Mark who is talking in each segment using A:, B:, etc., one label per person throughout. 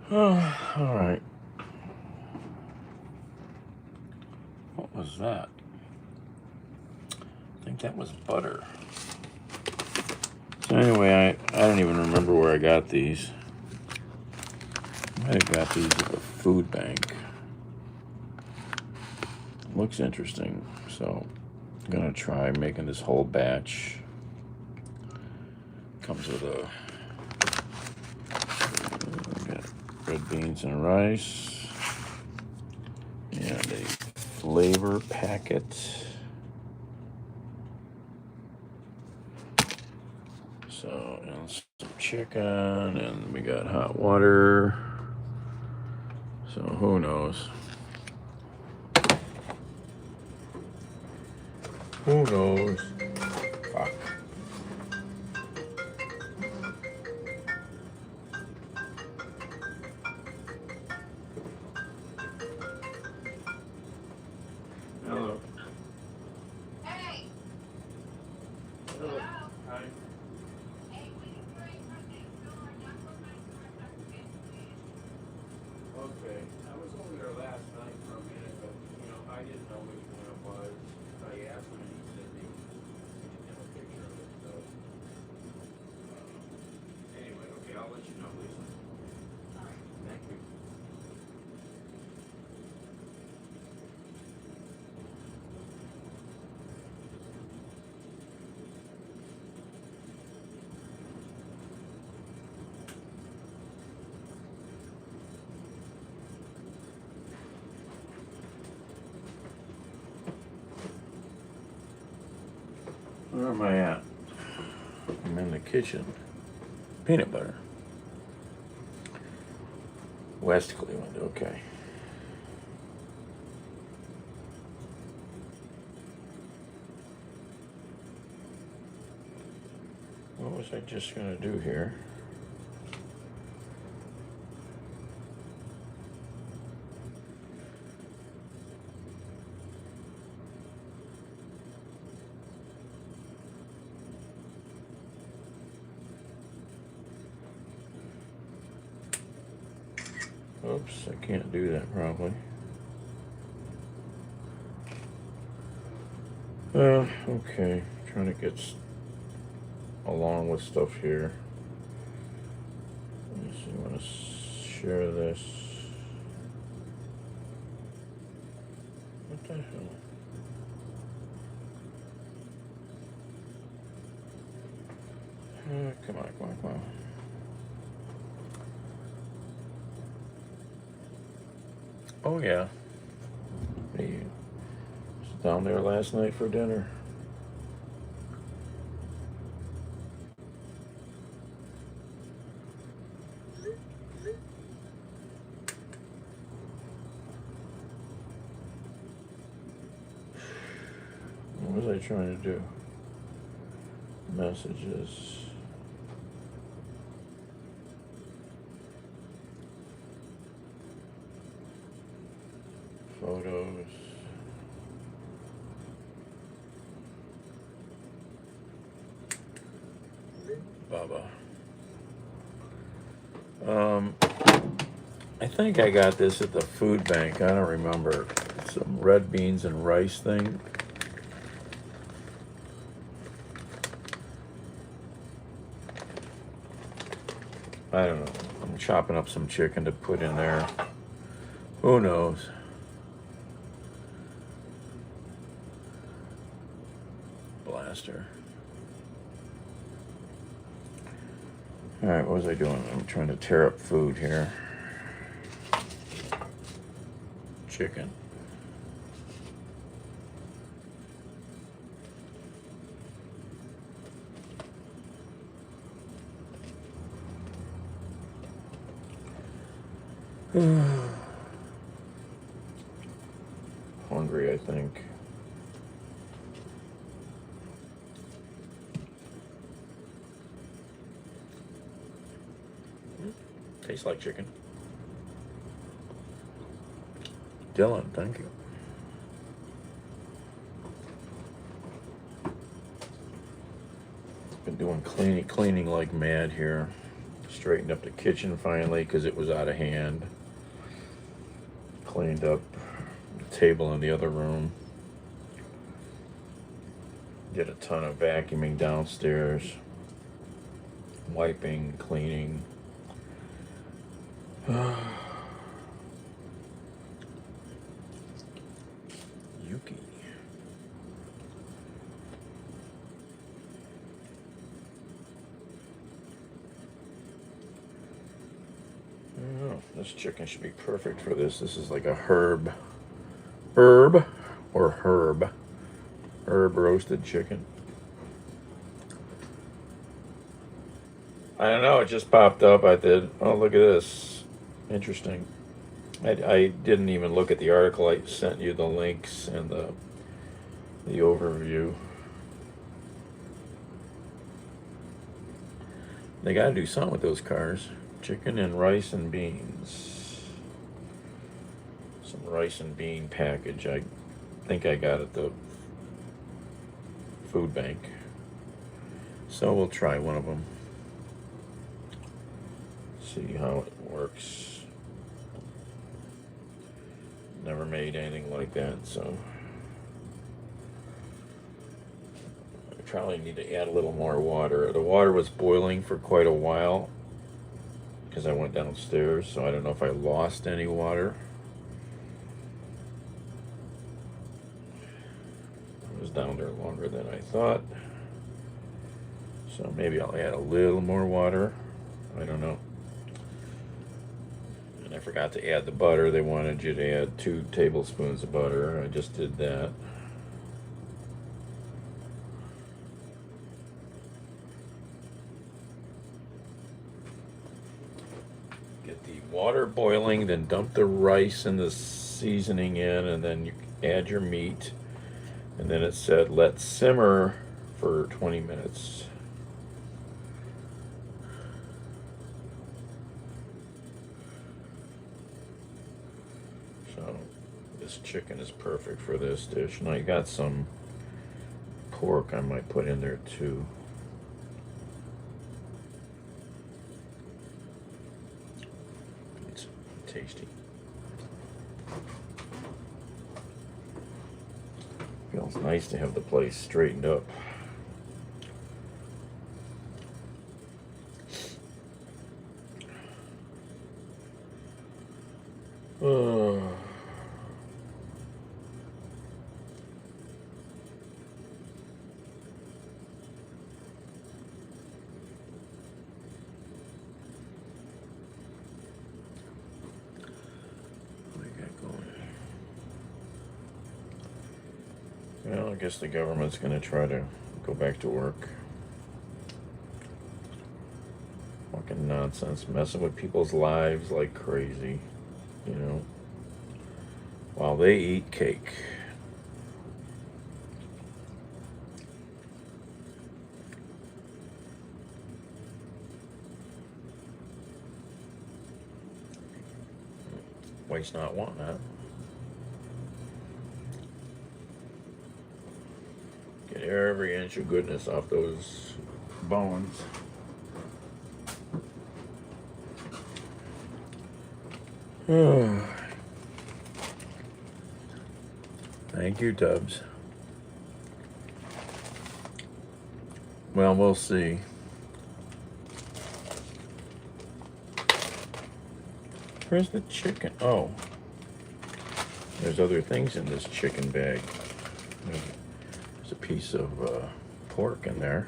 A: Oh, all right. What was that? I think that was butter. So anyway, I don't even remember where I got these. I might have got these at the food bank. Looks interesting, so I'm gonna try making this whole batch. Comes with a red beans and rice and a flavor packet. So, and some chicken, and we got hot water. So who knows? Who knows? Fuck. Hello.
B: Hey,
A: Hello.
B: hello.
A: Hi.
B: Hey, will you bring from next door? Not from my store, not from Pennsylvania.
A: Okay. I was over there last night for a minute, but I didn't know which one it was. I asked him and he said he didn't have a picture of it. So anyway, okay, I'll let you know, Lisa.
B: All right.
A: Thank you. Where am I at? I'm in the kitchen. Peanut butter. West Cleveland, okay. What was I just gonna do here? Oops, I can't do that probably. Okay. Trying to get along with stuff here. Let me see, I want to share this. What the hell? Come on, come on, come on. Oh yeah. He was down there last night for dinner. What was I trying to do? Messages. Photos. Baba. I think I got this at the food bank. I don't remember. Some red beans and rice thing. I don't know. I'm chopping up some chicken to put in there. Who knows? Blaster. All right, what was I doing? I'm trying to tear up food here. Chicken. Hungry, I think. Tastes like chicken. Dylan, thank you. Been doing cleaning like mad here.
C: Straightened up the kitchen finally because it was out of hand. Cleaned up the table in the other room. Did a ton of vacuuming downstairs. Wiping, cleaning. Yuki. Oh, this chicken should be perfect for this. This is like a herb roasted chicken. I don't know, it just popped up. I did. Oh, look at this. Interesting. I didn't even look at the article. I sent you the links and the overview. They got to do something with those cars. Chicken and rice and beans. Some rice and bean package. I think I got at the food bank. So we'll try one of them. See how it works. Never made anything like that, so I probably need to add a little more water. The water was boiling for quite a while because I went downstairs, so I don't know if I lost any water. It was down there longer than I thought, so maybe I'll add a little more water. I don't know. And I forgot to add the butter. They wanted you to add 2 tablespoons of butter. I just did that. Get the water boiling, then dump the rice and the seasoning in, and then you add your meat. And then it said let simmer for 20 minutes. So this chicken is perfect for this dish. Now you got some pork I might put in there too. It's tasty. Feels nice to have the place straightened up. Well, I guess the government's going to try to go back to work. Fucking nonsense, messing with people's lives like crazy, you know, while they eat cake. Waste not, want not. Get every inch of goodness off those bones. Thank you, Tubbs. Well, we'll see. Where's the chicken? Oh, there's other things in this chicken bag. There's a piece of pork in there.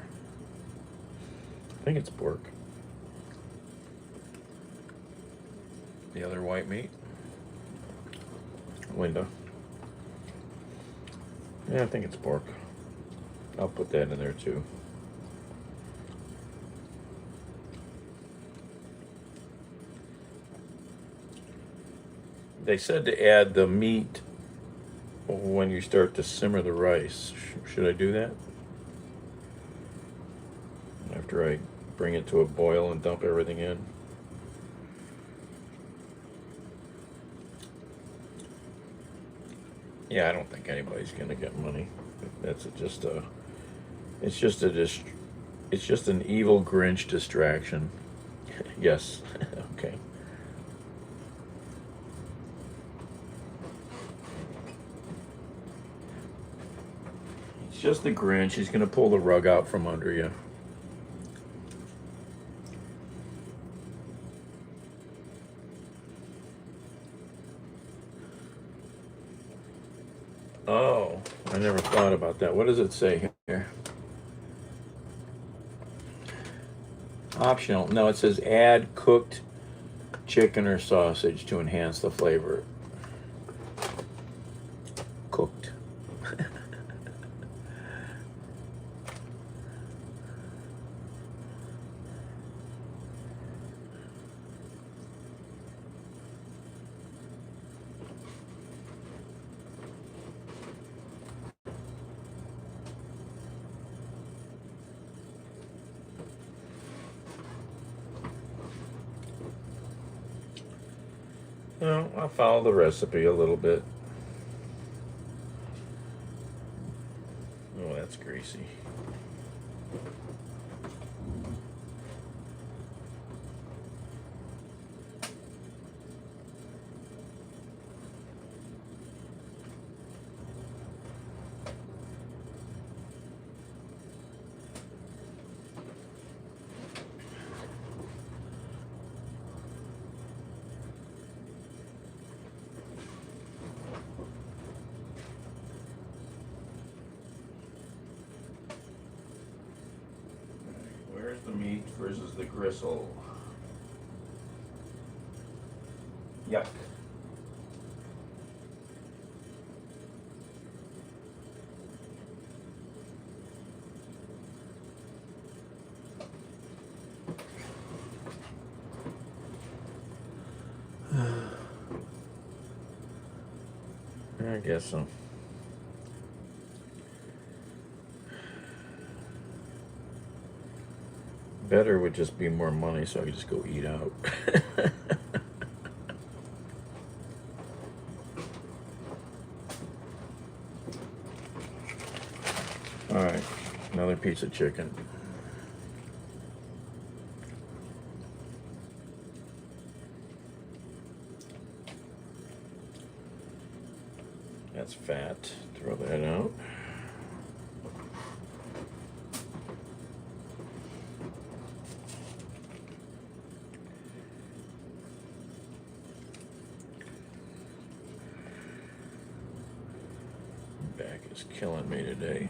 C: I think it's pork. The other white meat. Linda. Yeah, I think it's pork. I'll put that in there too. They said to add the meat when you start to simmer the rice. Should I do that? After I bring it to a boil and dump everything in? Yeah, I don't think anybody's gonna get money. That's just a. It's just an evil Grinch distraction. Yes. Okay. He's just the Grinch. He's gonna pull the rug out from under you. Oh, I never thought about that. What does it say here? Optional. No, it says add cooked chicken or sausage to enhance the flavor. Cooked. No, I'll follow the recipe a little bit. Oh, that's greasy. Where's the meat versus the gristle? Yuck. I guess so. Better would just be more money so I could just go eat out. Alright, another piece of chicken. That's fat. Throw that out. Back is killing me today.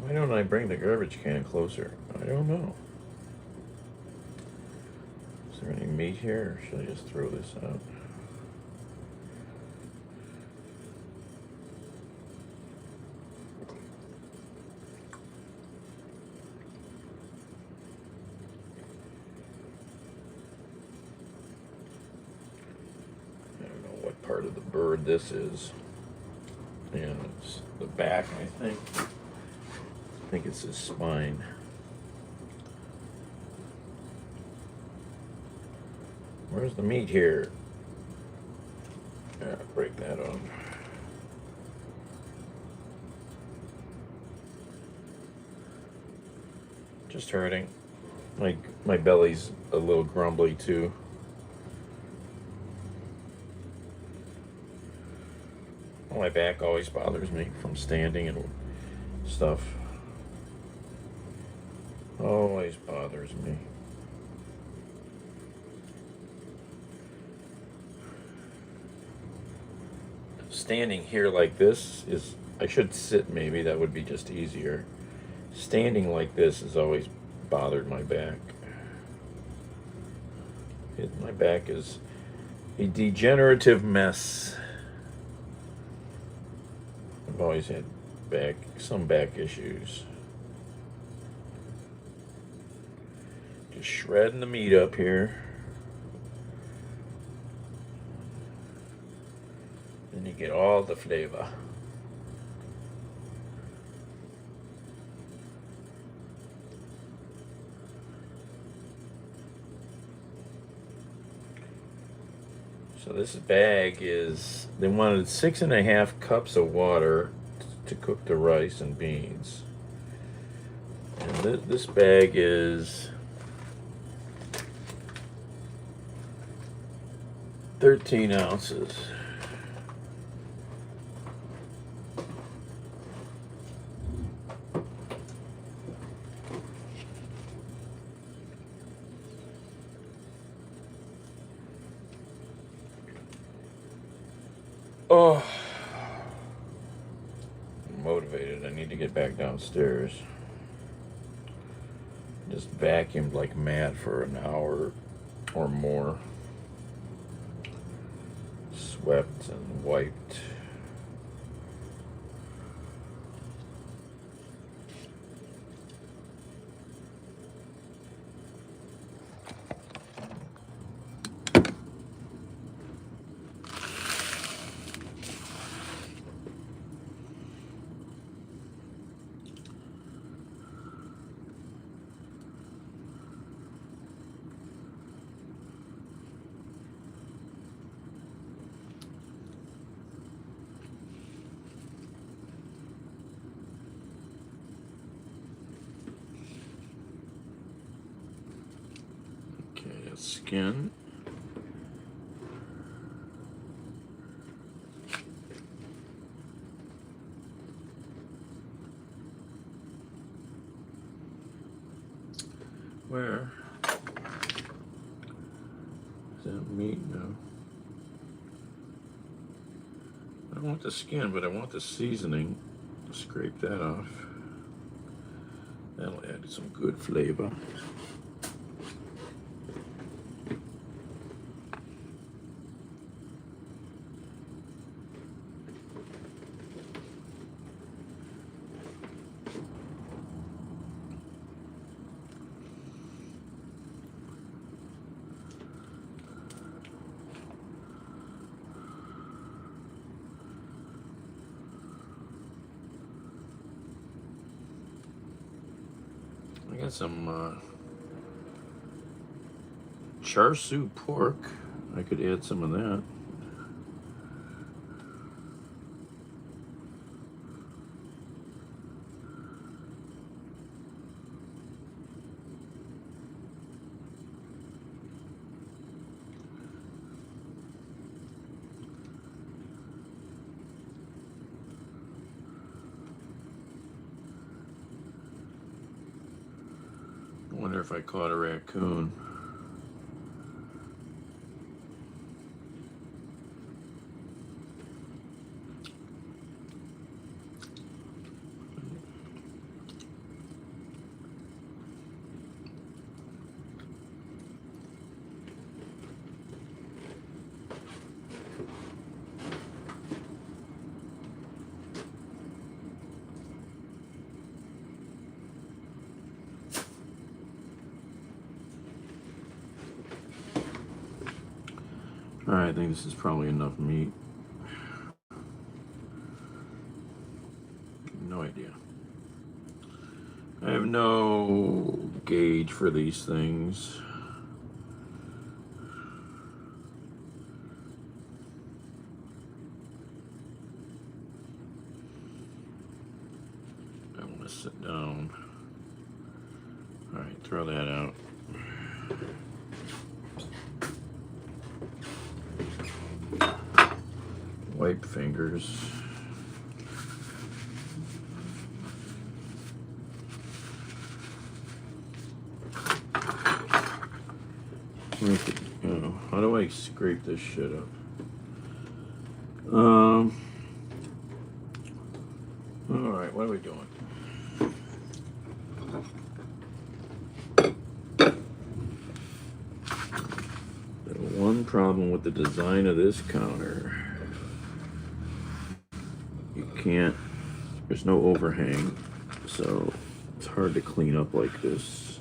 C: Why don't I bring the garbage can closer? I don't know. Is there any meat here, or should I just throw this out? I don't know what part of the bird this is. Yeah, it's the back, I think. I think it's his spine. Where's the meat here? Yeah, break that off. Just hurting. My belly's a little grumbly too. My back always bothers me from standing and stuff. Always bothers me. Standing here like this is, I should sit maybe, that would be just easier. Standing like this has always bothered my back. My back is a degenerative mess. I've always had some back issues. Just shredding the meat up here. Then you get all the flavor. So this bag is, they wanted 6.5 cups of water to cook the rice and beans. this bag is 13 ounces. Oh, I'm motivated. I need to get back downstairs. Just vacuumed like mad for an hour or more. Swept and wiped. Skin. Where? Is that meat? No. I don't want the skin, but I want the seasoning. Scrape that off. That'll add some good flavor. I got some char siu pork. I could add some of that. I wonder if I caught a raccoon. All right, I think this is probably enough meat. No idea. I have no gauge for these things. I want to sit down. All right, throw that out. Wipe fingers. How do I scrape this shit up? All right, what are we doing? The one problem with the design of this counter, you can't, there's no overhang, so it's hard to clean up like this.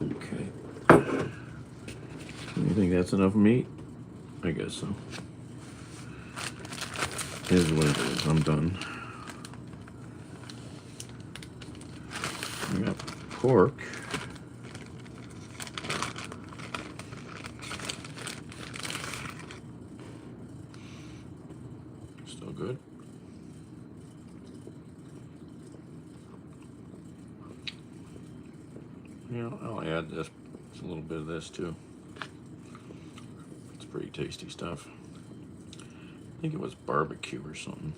C: Okay. You think that's enough meat? I guess so. Here's what it is. I'm done. I got pork. still good. Yeah, I'll add this, a little bit of this too. It's pretty tasty stuff. I think it was barbecue or something.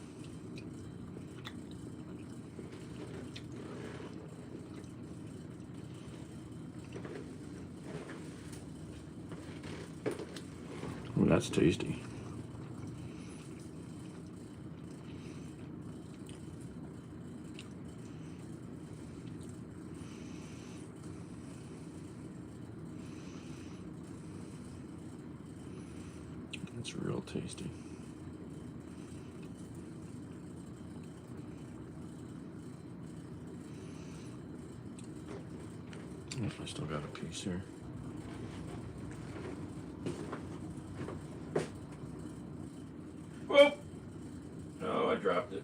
C: Oh, that's tasty. It's real tasty. I still got a piece here. Whoa! Oh, I dropped it.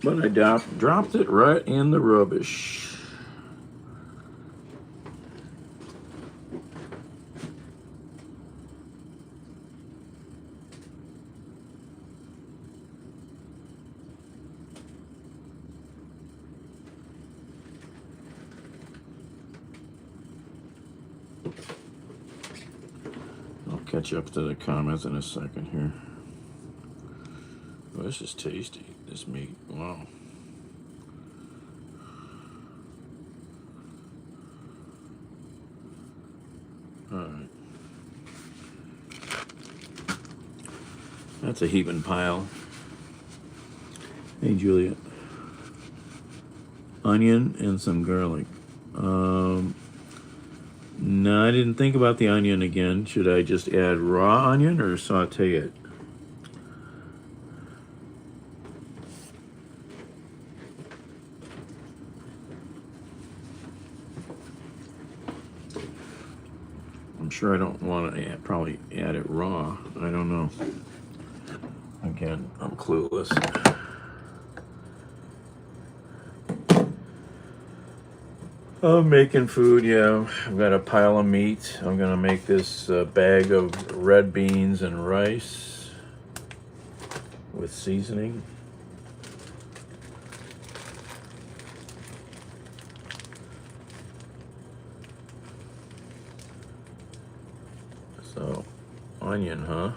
C: But I dropped it right in the rubbish. I'll catch up to the comments in a second here. Oh, this is tasty, this meat. Wow. Alright. That's a heaping pile. Hey, Julia. Onion and some garlic. No, I didn't think about the onion again. Should I just add raw onion or saute it? I'm sure I don't want to probably add it raw. I don't know. Again, I'm clueless. I'm making food, yeah. I've got a pile of meat. I'm gonna make this bag of red beans and rice with seasoning. So, onion, huh?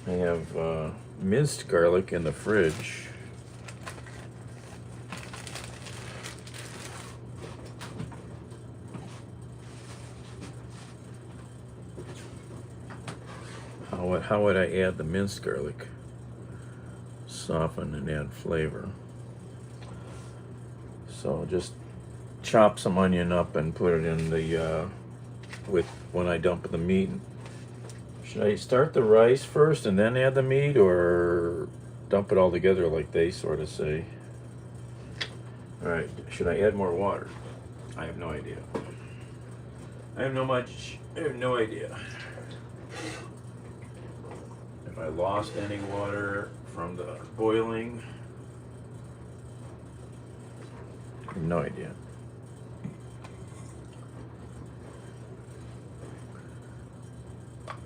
C: I have minced garlic in the fridge. How would I add the minced garlic? Soften and add flavor. So just chop some onion up and put it in the when I dump the meat. Should I start the rice first and then add the meat, or dump it all together like they sort of say? All right. Should I add more water? I have no idea. I have no idea. If I lost any water from the boiling, I have no idea.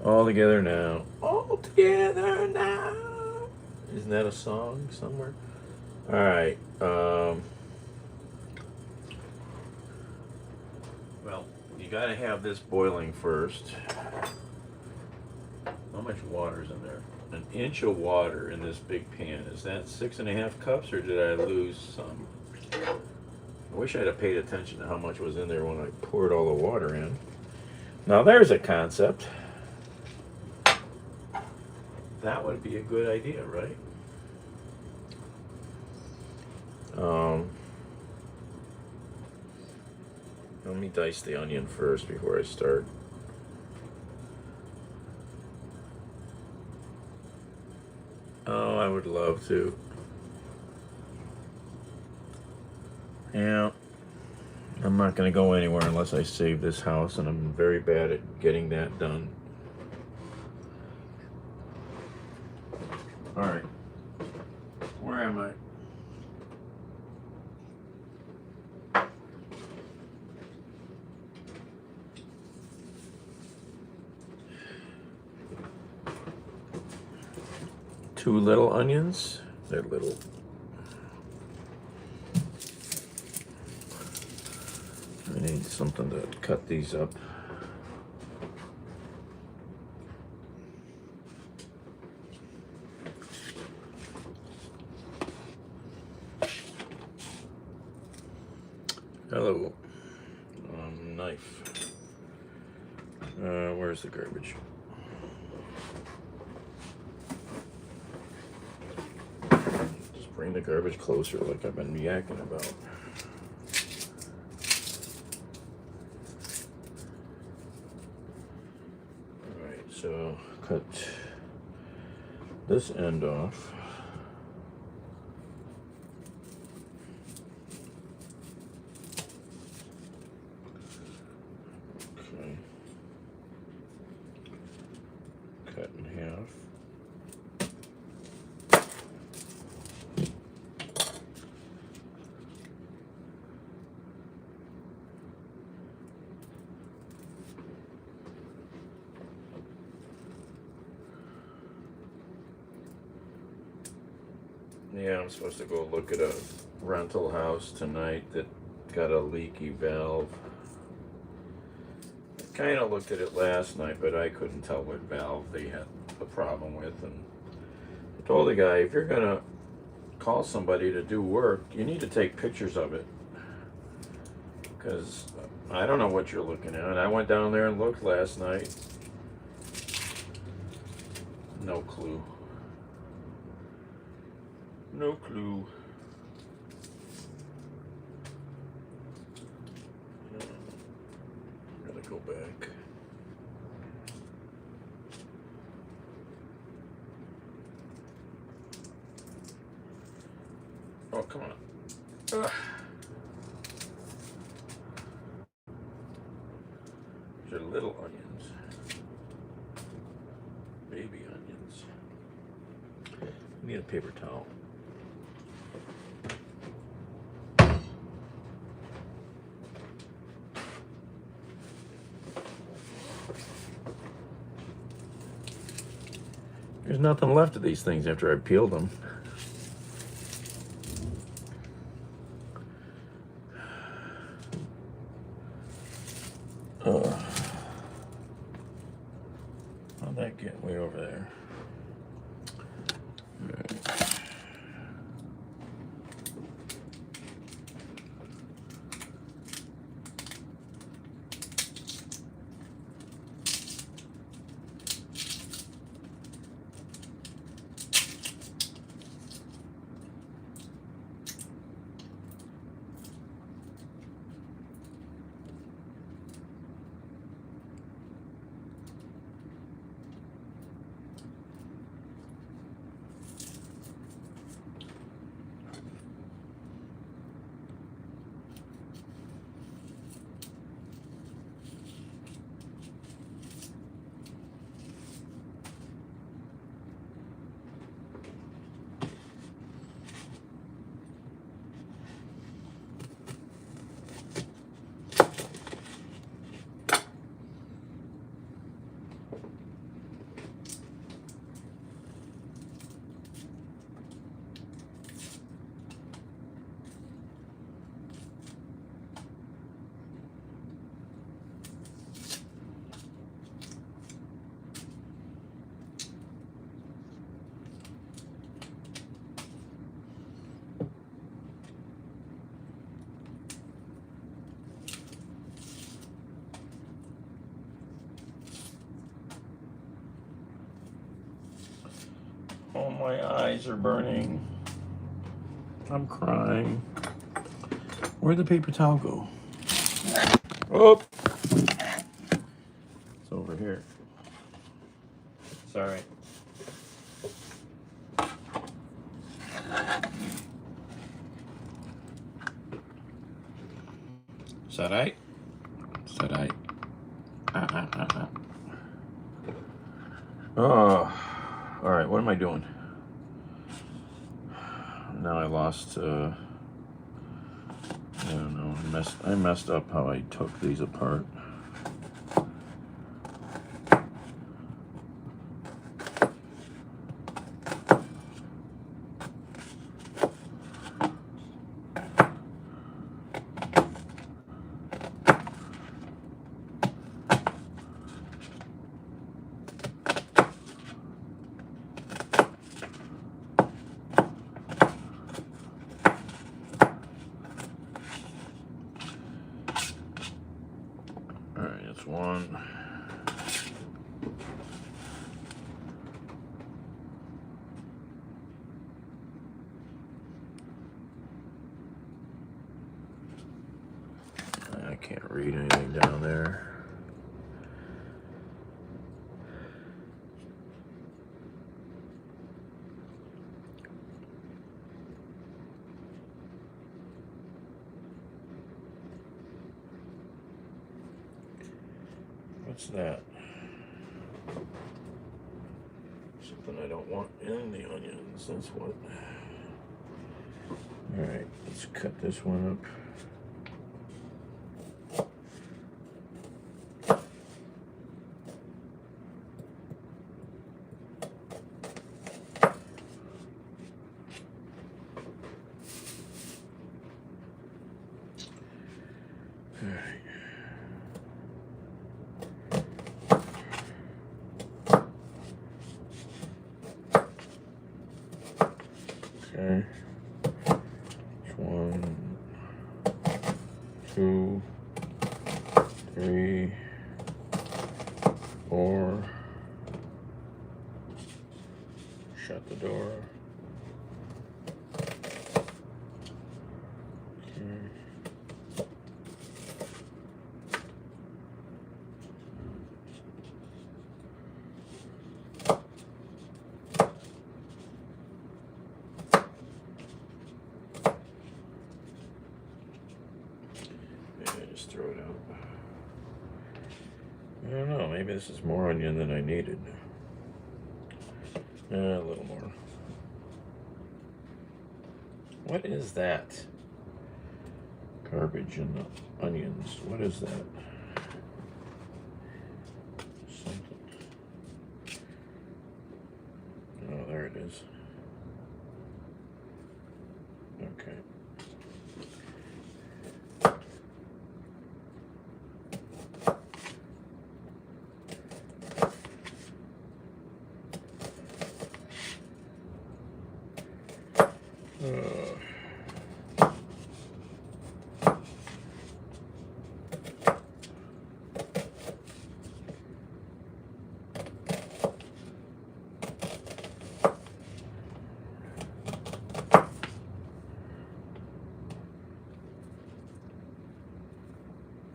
C: All together now. All together now. Isn't that a song somewhere? All right. Well, you got to have this boiling first. How much water's in there? An inch of water in this big pan. Is that 6.5 cups, or did I lose some? I wish I'd have paid attention to how much was in there when I poured all the water in. Now there's a concept. That would be a good idea, right? Let me dice the onion first before I start. Oh, I would love to. Yeah. I'm not going to go anywhere unless I save this house, and I'm very bad at getting that done. All right. Where am I? 2 little onions. They're little. I need something to cut these up. Hello. Knife. Where's the garbage? Just bring the garbage closer like I've been yakking about. Alright, so cut this end off. Cut in half. Yeah, I'm supposed to go look at a rental house tonight that got a leaky valve. Kind of looked at it last night, but I couldn't tell what valve they had a problem with. And I told the guy, if you're gonna call somebody to do work, you need to take pictures of it, because I don't know what you're looking at. I went down there and looked last night. No clue. No clue. Go back. Oh, come on. Ugh. These are little onions. Baby onions. I need a paper towel. There's nothing left of these things after I peeled them. How'd that get way over there? Oh, my eyes are burning. I'm crying. Where'd the paper towel go? Oh! It's over here. Sorry. Is that right? Is that right? Oh. All right, what am I doing? Now I lost, I don't know, I messed up how I took these apart. Alright, it's one. I can't read anything down there. What's that? Something I don't want in the onions. That's what. Alright, let's cut this one up. Okay. It's 1, 2, 3, 4. Shut the door. Okay. Just throw it out. I don't know, maybe this is more onion than I needed. A little more. What is that? Garbage and onions. What is that? Something. Oh, there it is. Okay.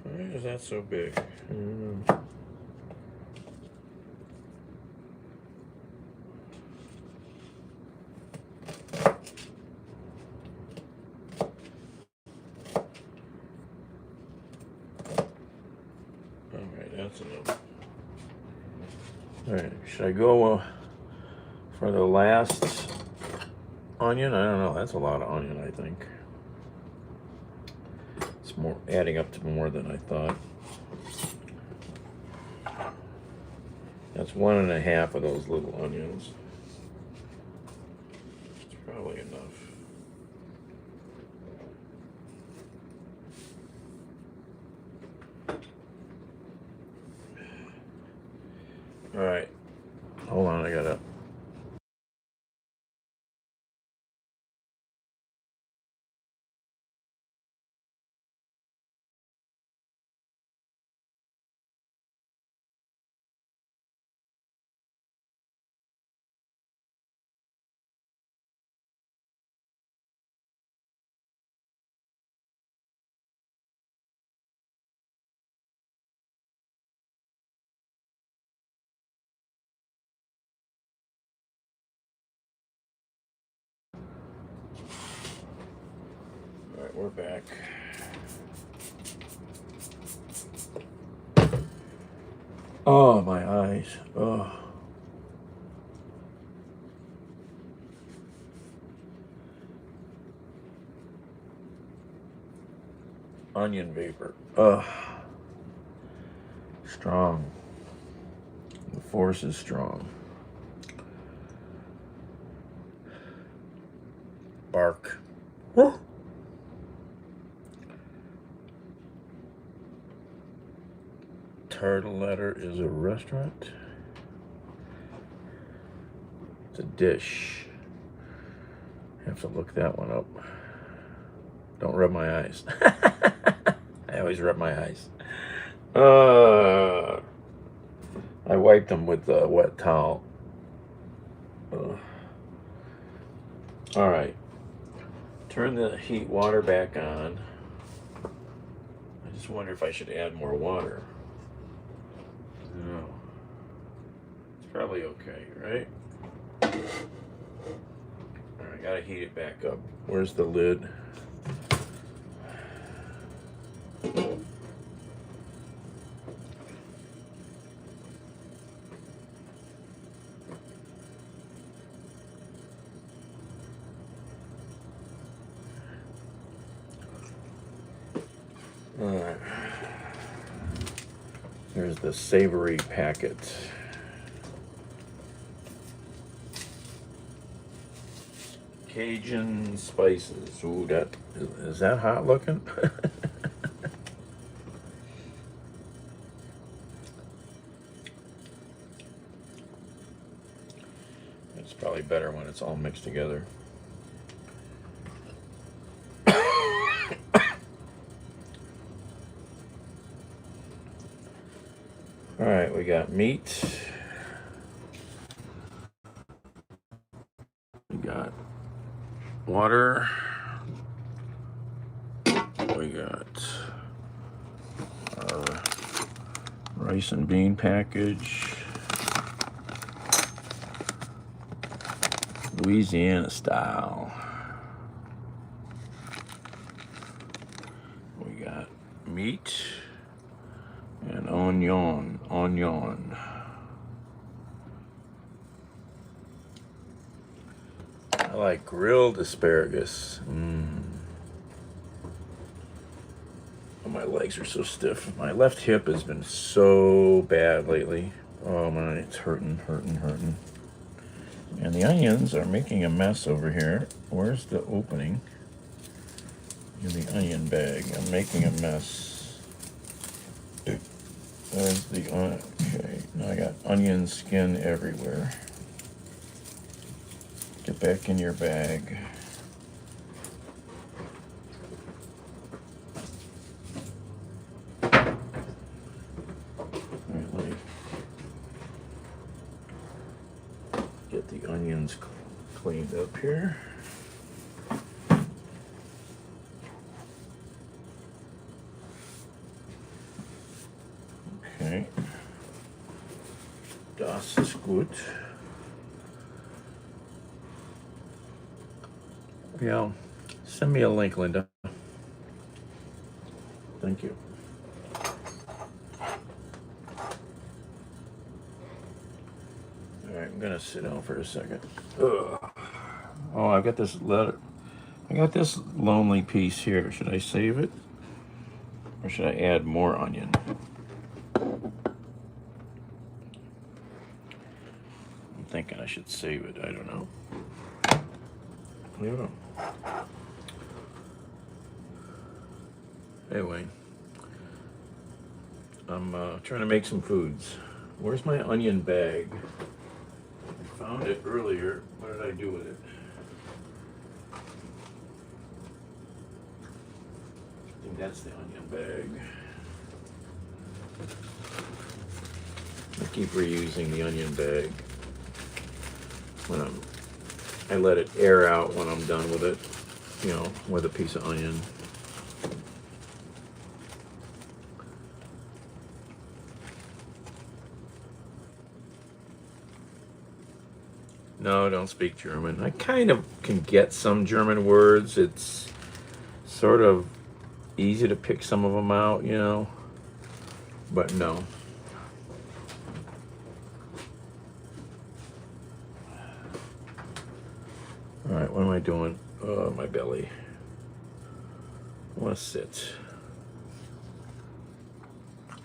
C: Why is that so big? I don't know. Alright, that's enough. Alright, should I go for the last onion? I don't know, that's a lot of onion, I think. It's more adding up to more than I thought. That's 1.5 of those little onions. It's probably enough. All right, hold on, I gotta. All right, we're back. Oh, my eyes. Oh. Onion vapor. Ugh. Strong. The force is strong. Bark. Turtle letter is a restaurant. It's a dish. I have to look that one up. Don't rub my eyes. I always rub my eyes. I wiped them with a wet towel. All right. Turn the heat water back on. I just wonder if I should add more water. No. It's probably okay, right? All right, gotta heat it back up. Where's the lid? Alright. There's the savory packet. Cajun spices. Ooh, is that hot looking? It's probably better when it's all mixed together. All right, we got meat. We got water. We got our rice and bean package. Louisiana style. We got meat and onion. I like grilled asparagus. Oh, my legs are so stiff. My left hip has been so bad lately. Oh man, it's hurting. And the onions are making a mess over here. Where's the opening in the onion bag? I'm making a mess. There's the, okay, now I got onion skin everywhere. Get back in your bag. All right, let me get the onions cleaned up here. Okay. Das ist gut. Yeah, send me a link, Linda. Thank you. All right, I'm gonna sit down for a second. Ugh. Oh, I've got this letter. I got this lonely piece here. Should I save it? Or should I add more onion? I'm thinking I should save it. I don't know. Yeah. Anyway, I'm trying to make some foods. Where's my onion bag? I found it earlier. What did I do with it? I think that's the onion bag. I keep reusing the onion bag when I let it air out when I'm done with it, you know, with a piece of onion. No, don't speak German. I kind of can get some German words. It's sort of easy to pick some of them out, you know, but no. All right, what am I doing? Oh, my belly. I want to sit.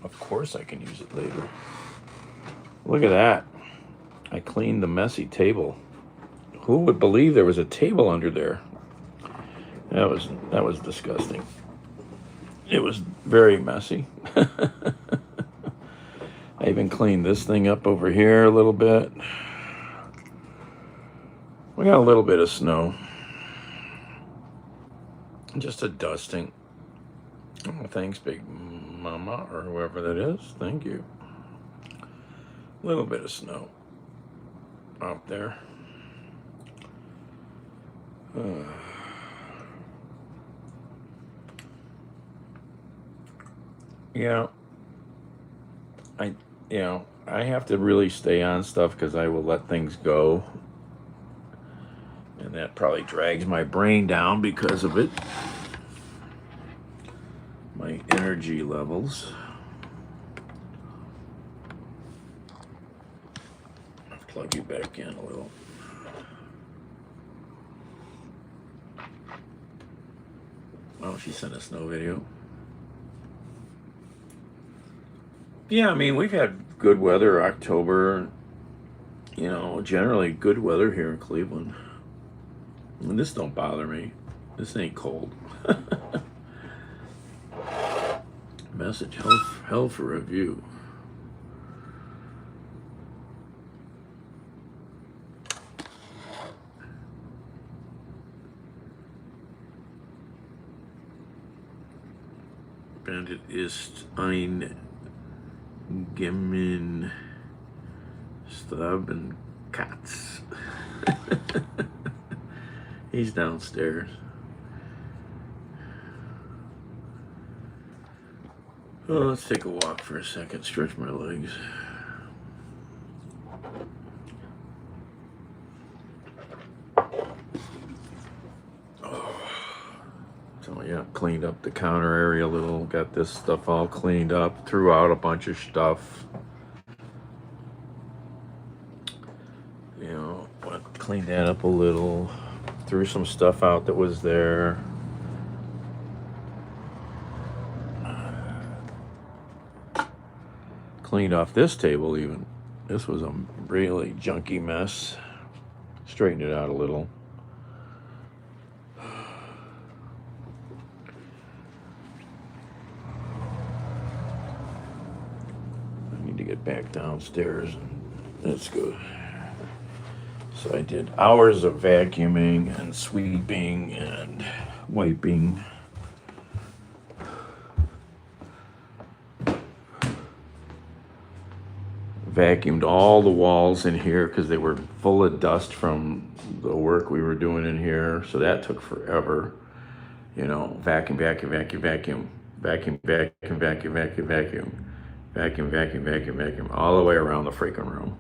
C: Of course I can use it later. Look at that. I cleaned the messy table. Who would believe there was a table under there? That was disgusting. It was very messy. I even cleaned this thing up over here a little bit. We got a little bit of snow. Just a dusting. Oh, thanks, Big Mama, or whoever that is. Thank you. A little bit of snow out there. Yeah, I, I have to really stay on stuff because I will let things go. And that probably drags my brain down because of it. My energy levels. Plug you back in a little. Oh, she sent a snow video. Yeah, I mean, we've had good weather October, generally good weather here in Cleveland. And this don't bother me. This ain't cold. Message, hell for review. Bandit ist ein Gemein Staben Katz. He's downstairs. Oh, let's take a walk for a second, stretch my legs. So yeah, cleaned up the counter area a little, got this stuff all cleaned up, threw out a bunch of stuff. Cleaned that up a little, threw some stuff out that was there. Cleaned off this table even. This was a really junky mess. Straightened it out a little. I need to get back downstairs. That's good. So I did hours of vacuuming and sweeping and wiping. Vacuumed all the walls in here because they were full of dust from the work we were doing in here. So that took forever. Vacuum, vacuum, vacuum, vacuum, vacuum, vacuum, vacuum, vacuum, vacuum, vacuum, vacuum, vacuum, vacuum, all the way around the freaking room.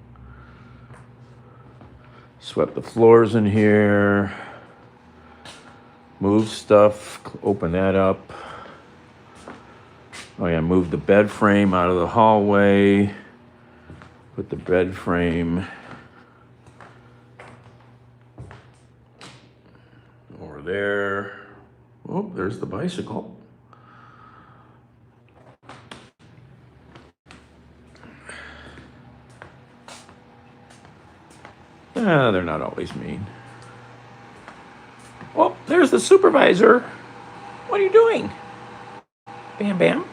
C: Swept the floors in here. Moved stuff, open that up. Oh yeah, moved the bed frame out of the hallway. Put the bed frame over there. Oh, there's the bicycle. They're not always mean. Oh, there's the supervisor. What are you doing? Bam Bam.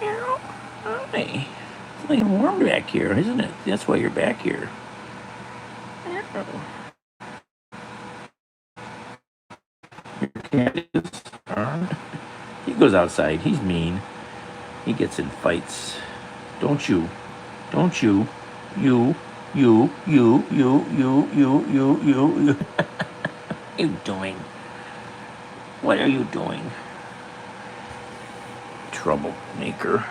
C: Hi. It's like warm back here, isn't it? That's why you're back here. Your cat is. He goes outside. He's mean. He gets in fights. Don't you? Don't you? You. You. What are you doing? What are you doing? Troublemaker.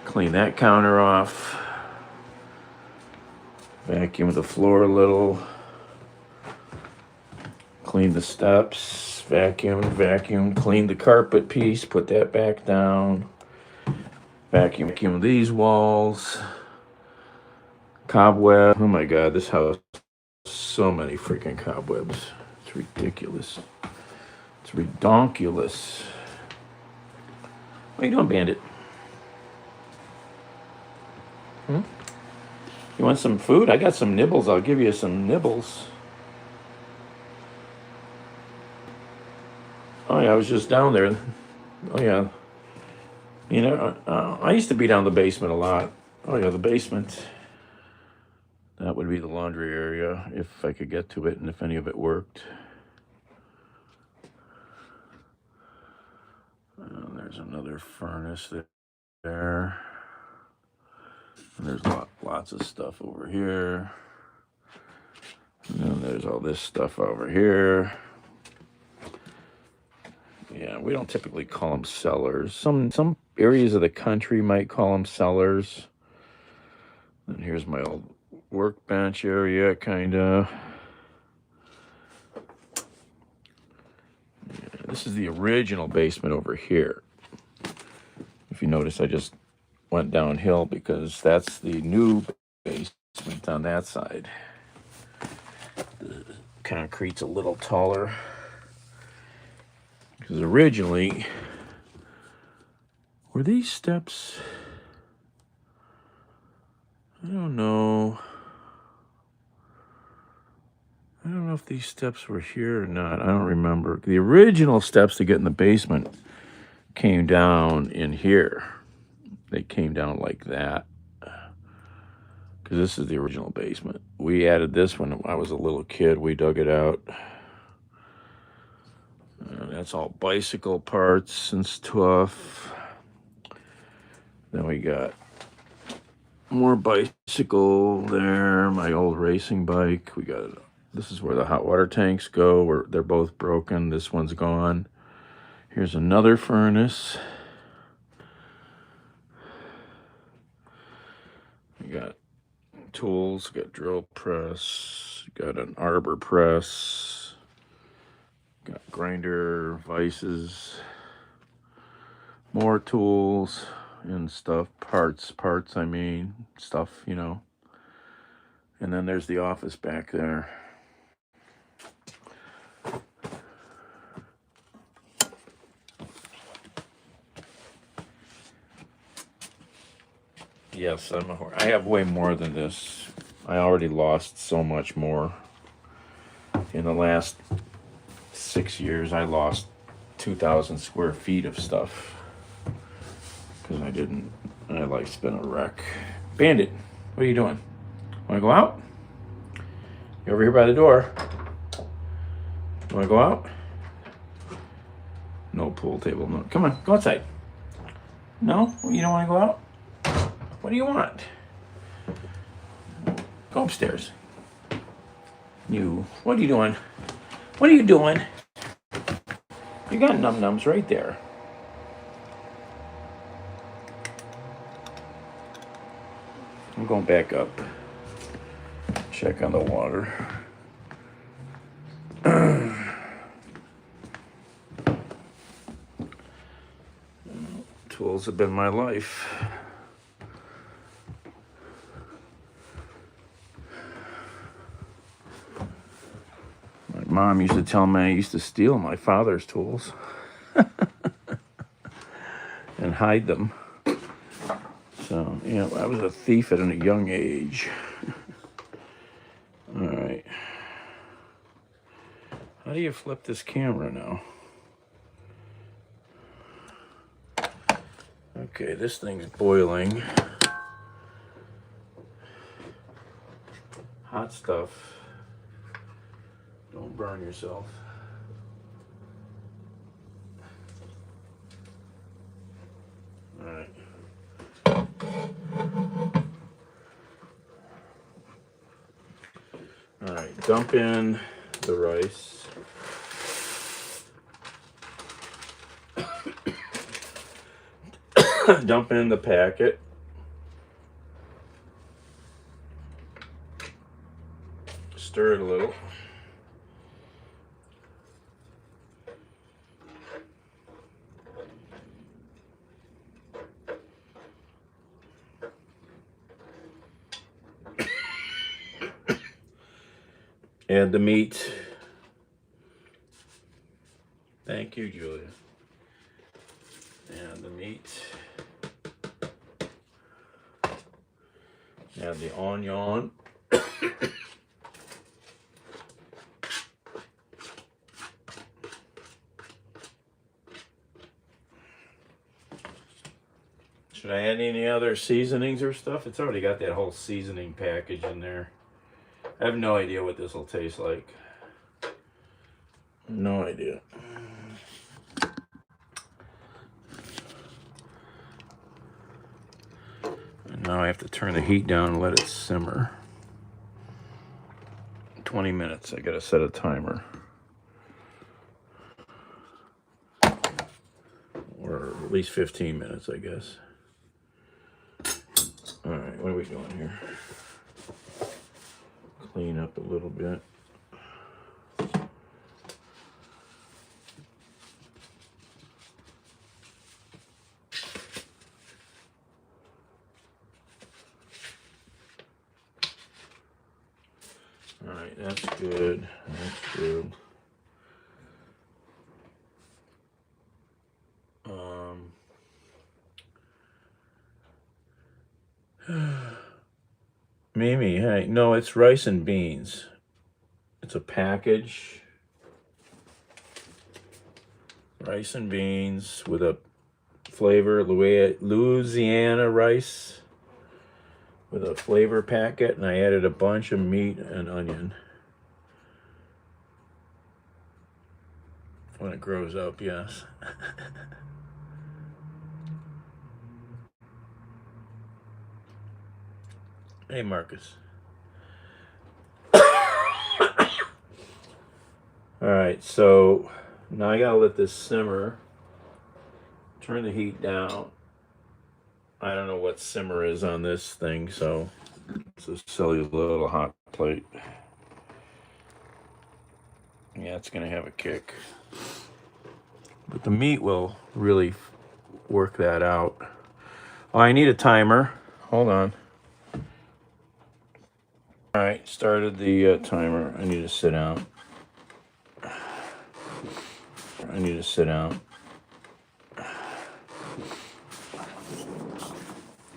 C: Clean that counter off. Vacuum the floor a little. Clean the steps. Vacuum. Clean the carpet piece. Put that back down. Vacuum these walls. Cobweb. Oh my God, this house. So many freaking cobwebs. It's ridiculous. It's redonkulous. What are you doing, Bandit? You want some food? I got some nibbles. I'll give you some nibbles. Oh yeah, I was just down there. Oh yeah. I used to be down the basement a lot. Oh yeah, the basement. That would be the laundry area if I could get to it and if any of it worked. And there's another furnace there. And there's lots of stuff over here. And then there's all this stuff over here. Yeah, we don't typically call them cellars. Some areas of the country might call them cellars. And here's my old workbench area, kind of. Yeah, this is the original basement over here. If you notice, I just went downhill because that's the new basement on that side. The concrete's a little taller. Because originally, were these steps? I don't know. I don't know if these steps were here or not. I don't remember. The original steps to get in the basement came down in here. They came down like that. Because this is the original basement. We added this when I was a little kid. We dug it out. That's all bicycle parts and stuff. Then we got more bicycle there. My old racing bike. We got, this is where the hot water tanks go. They're both broken. This one's gone. Here's another furnace. We got tools. Got drill press. Got an arbor press. Got grinder vices, more tools and stuff, parts, I mean, stuff, you know. And then there's the office back there. Yes, I have way more than this. I already lost so much more. In the last 6 years, I lost 2,000 square feet of stuff because my life's been a wreck. Bandit, what are you doing? Want to go out? You're over here by the door. You want to go out? No pool table, no. Come on, go outside. No? You don't want to go out? What do you want? Go upstairs. What are you doing? What are you doing? You got num-nums right there. I'm going back up. Check on the water. Tools have been my life. Mom used to tell me I used to steal my father's tools and hide them. So, yeah, I was a thief at a young age. All right. How do you flip this camera now? Okay, this thing's boiling. Hot stuff. Don't burn yourself. All right. All right, dump in the rice. Dump in the packet. Stir it a little. Add the meat. Thank you, Julia. Add the meat. Add the onion. Should I add any other seasonings or stuff? It's already got that whole seasoning package in there. I have no idea what this will taste like. No idea. Now I have to turn the heat down and let it simmer. 20 minutes. I gotta set a timer. Or at least 15 minutes, I guess. All right, what are we doing here? Clean up a little bit. All right, that's good. That's good. Mimi, hey, no, it's rice and beans. It's a package. Rice and beans with a flavor, Louisiana rice with a flavor packet, and I added a bunch of meat and onion. When it grows up, yes. Hey, Marcus. All right, so now I gotta let this simmer. Turn the heat down. I don't know what simmer is on this thing, so it's a silly little hot plate. Yeah, it's gonna have a kick. But the meat will really work that out. Oh, I need a timer. Hold on. All right, started the timer. I need to sit down. I need to sit down.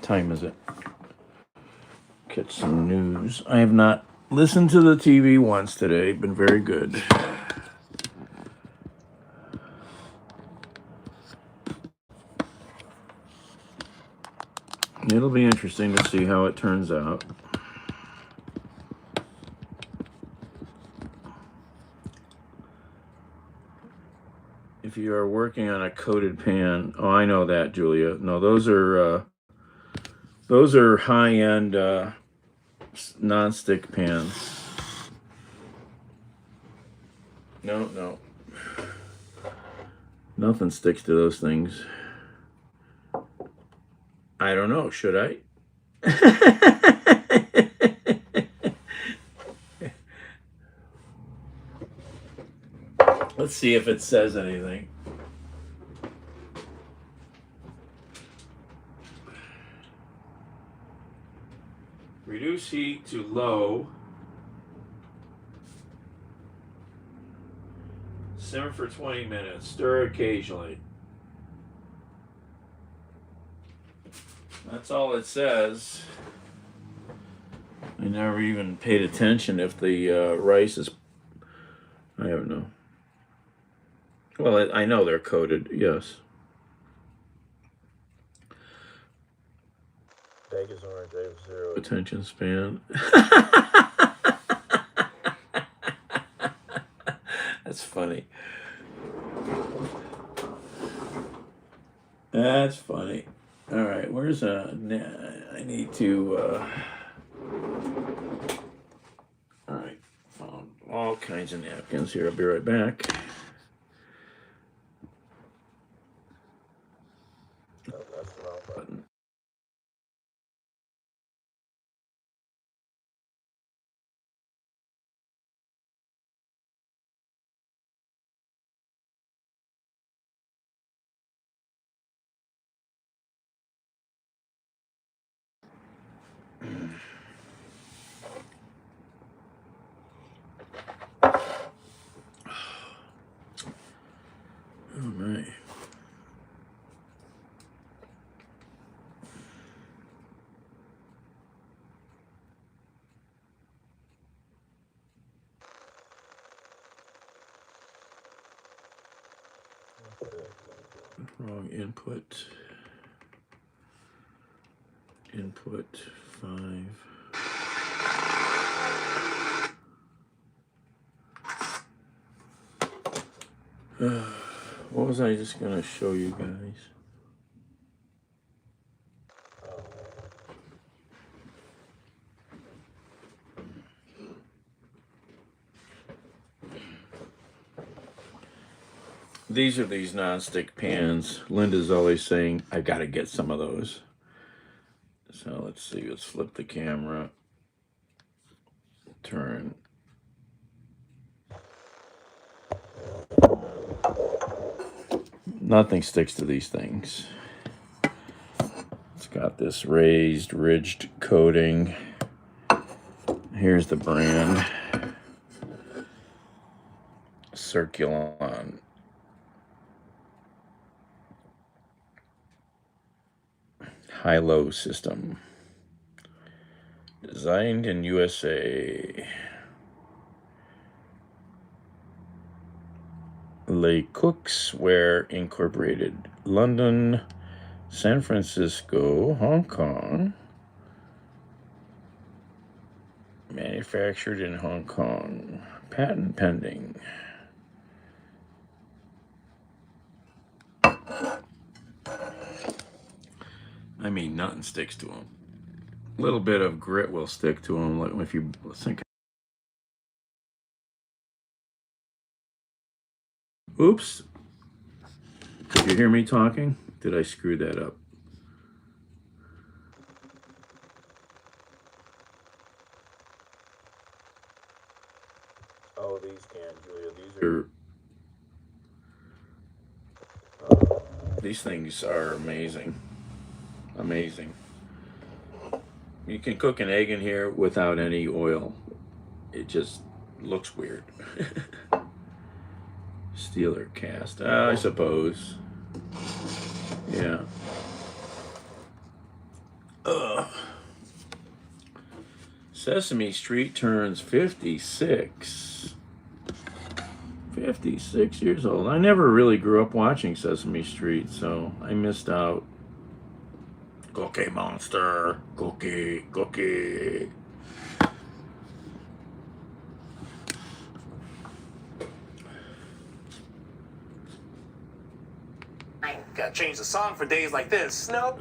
C: Time is it? Catch some news. I have not listened to the TV once today. Been very good. It'll be interesting to see how it turns out. If you are working on a coated pan, oh, I know that, Julia. No, those are high-end non-stick pans. No. Nothing sticks to those things. I don't know. Should I? Let's see if it says anything. Reduce heat to low. Simmer for 20 minutes. Stir occasionally. That's all it says. I never even paid attention if the rice is... I don't know. Well, I know they're coated, yes. Vegas orange, I have zero attention span. That's funny. That's funny. All right, where's I need to. All right, found all kinds of napkins here. I'll be right back. Oh, that's the wrong button. Oh my. Wrong input. Input 5. What was I just gonna show you guys? these are these nonstick pans. Linda's always saying, I gotta get some of those. So let's see, let's flip the camera. Turn. Nothing sticks to these things. It's got this raised, ridged coating. Here's the brand. Circulon. High-low system. Designed in USA. Le Cooksware Incorporated. London, San Francisco, Hong Kong. Manufactured in Hong Kong. Patent pending. I mean, nothing sticks to them. A little bit of grit will stick to them. Like if you think. Oops. Did you hear me talking? Did I screw that up? Oh, these cans, Julia. These things are amazing. Amazing. You can cook an egg in here without any oil. It just looks weird. Steeler cast, I suppose. Yeah. Sesame Street turns 56. 56 years old. I never really grew up watching Sesame Street, so I missed out. Cookie Monster. Cookie, cookie.
D: Gotta change the song for days like this. Nope.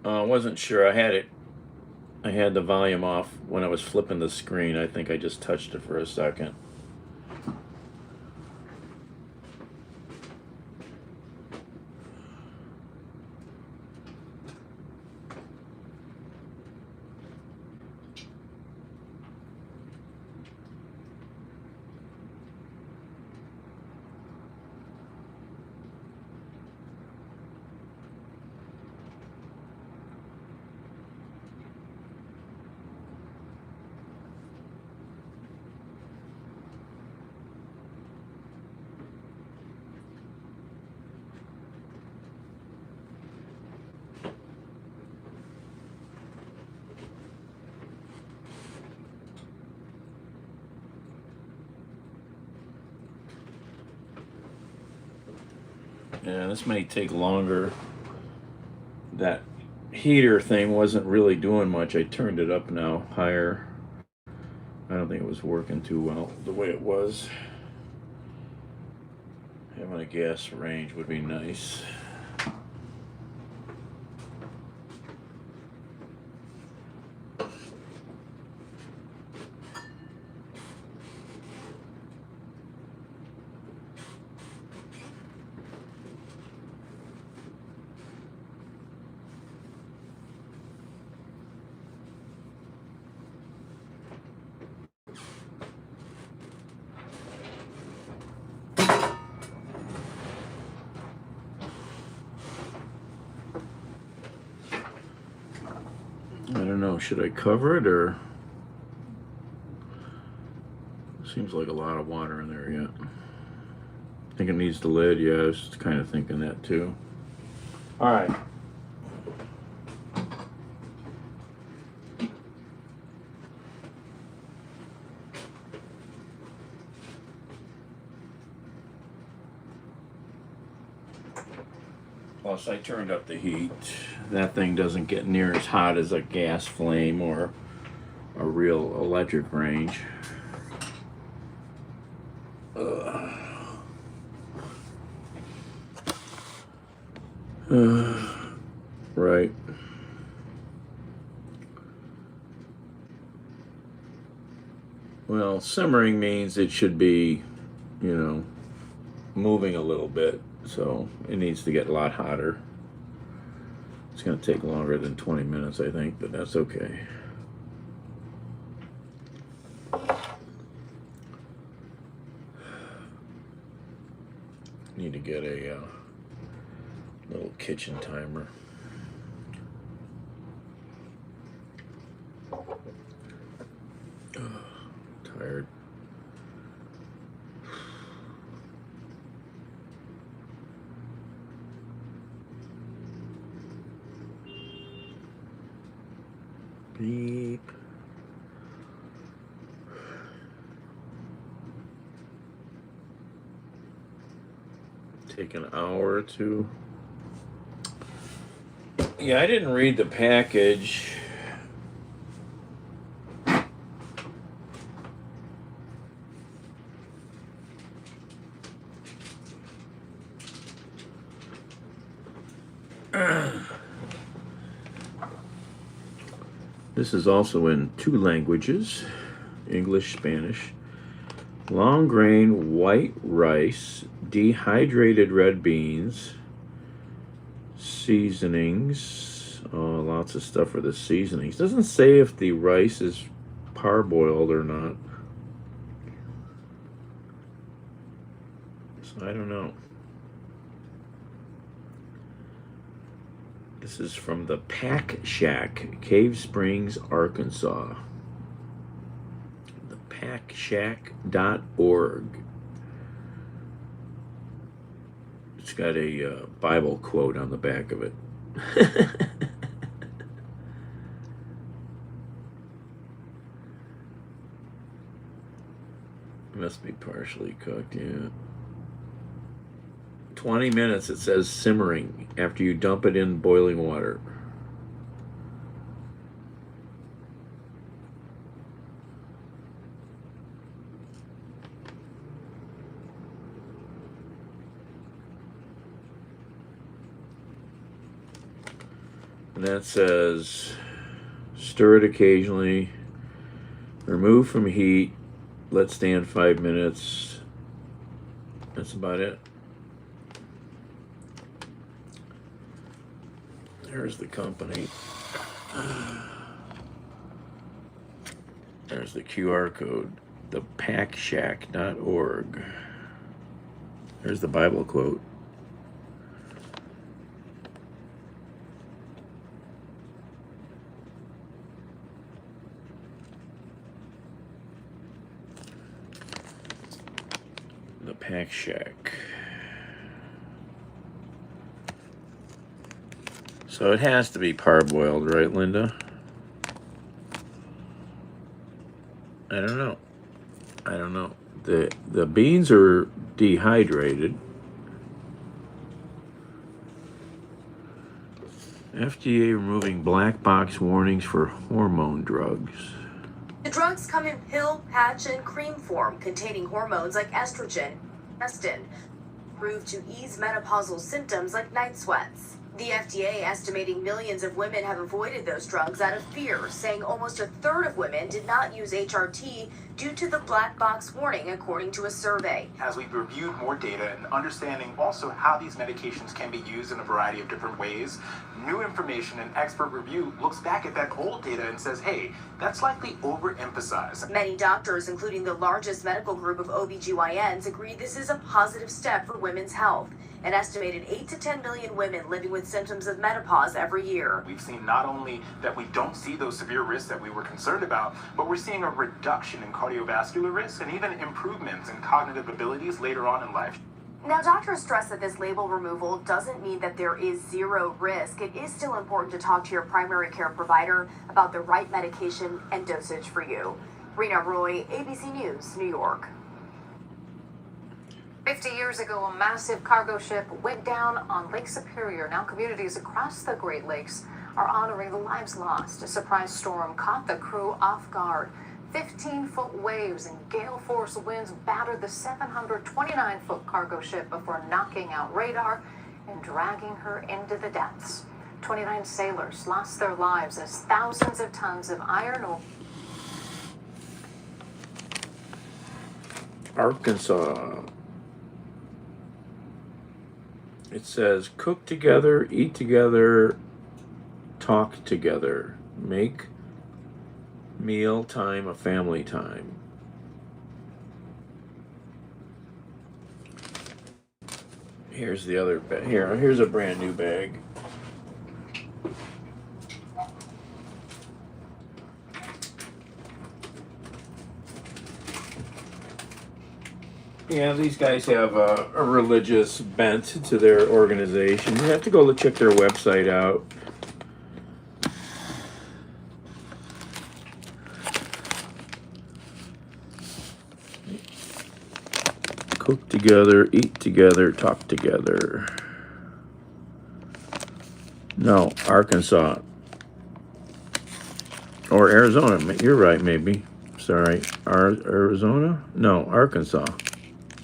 C: I wasn't sure. I had the volume off when I was flipping the screen. I think I just touched it for a second. Yeah, this may take longer. That heater thing wasn't really doing much. I turned it up now, higher. I don't think it was working too well the way it was. Having a gas range would be nice. I don't know, should I cover it or? Seems like a lot of water in there yet. I think it needs the lid. Yeah, I was kind of thinking that too. All right. Plus, I turned up the heat. That thing doesn't get near as hot as a gas flame or a real electric range. Right. Well, simmering means it should be, moving a little bit. So it needs to get a lot hotter. It's going to take longer than 20 minutes, I think, but that's okay. Need to get a little kitchen timer. Tired. Beep. Take an hour or two. Yeah, I didn't read the package. This is also in 2 languages, English, Spanish. Long grain white rice, dehydrated red beans, seasonings, lots of stuff for the seasonings. Doesn't say if the rice is parboiled or not. So I don't know. This is from the Pack Shack, Cave Springs, Arkansas. Packshack.org. It's got a Bible quote on the back of it. Must be partially cooked, yeah. 20 minutes, it says, simmering after you dump it in boiling water. And that says, stir it occasionally, remove from heat, let stand 5 minutes. That's about it. There's the company. There's the QR code, the packshack.org. There's the Bible quote. The Pack Shack. So it has to be parboiled, right, Linda? I don't know. The beans are dehydrated. FDA removing black box warnings for hormone drugs.
E: The drugs come in pill, patch, and cream form containing hormones like estrogen, progestin, proved to ease menopausal symptoms like night sweats. The FDA estimating millions of women have avoided those drugs out of fear, saying almost a third of women did not use HRT due to the black box warning, according to a survey.
F: As we've reviewed more data and understanding also how these medications can be used in a variety of different ways, new information and expert review looks back at that old data and says, hey, that's likely overemphasized.
E: Many doctors, including the largest medical group of OBGYNs, agree this is a positive step for women's health. An estimated 8 to 10 million women living with symptoms of menopause every year.
F: We've seen not only that we don't see those severe risks that we were concerned about, but we're seeing a reduction in cardiovascular risk and even improvements in cognitive abilities later on in life.
E: Now, doctors stress that this label removal doesn't mean that there is zero risk. It is still important to talk to your primary care provider about the right medication and dosage for you. Rena Roy, ABC News, New York.
G: 50 years ago, a massive cargo ship went down on Lake Superior. Now communities across the Great Lakes are honoring the lives lost. A surprise storm caught the crew off guard. 15-foot waves and gale force winds battered the 729-foot cargo ship before knocking out radar and dragging her into the depths. 29 sailors lost their lives as thousands of tons of iron ore
C: Arkansas. It says cook together, eat together, talk together. Make meal time a family time. Here's the other bag. Here's a brand new bag. Yeah, these guys have a religious bent to their organization. You have to go check their website out. Cook together, eat together, talk together. No, Arkansas. Or Arizona. You're right, maybe. Sorry. Arizona? No, Arkansas.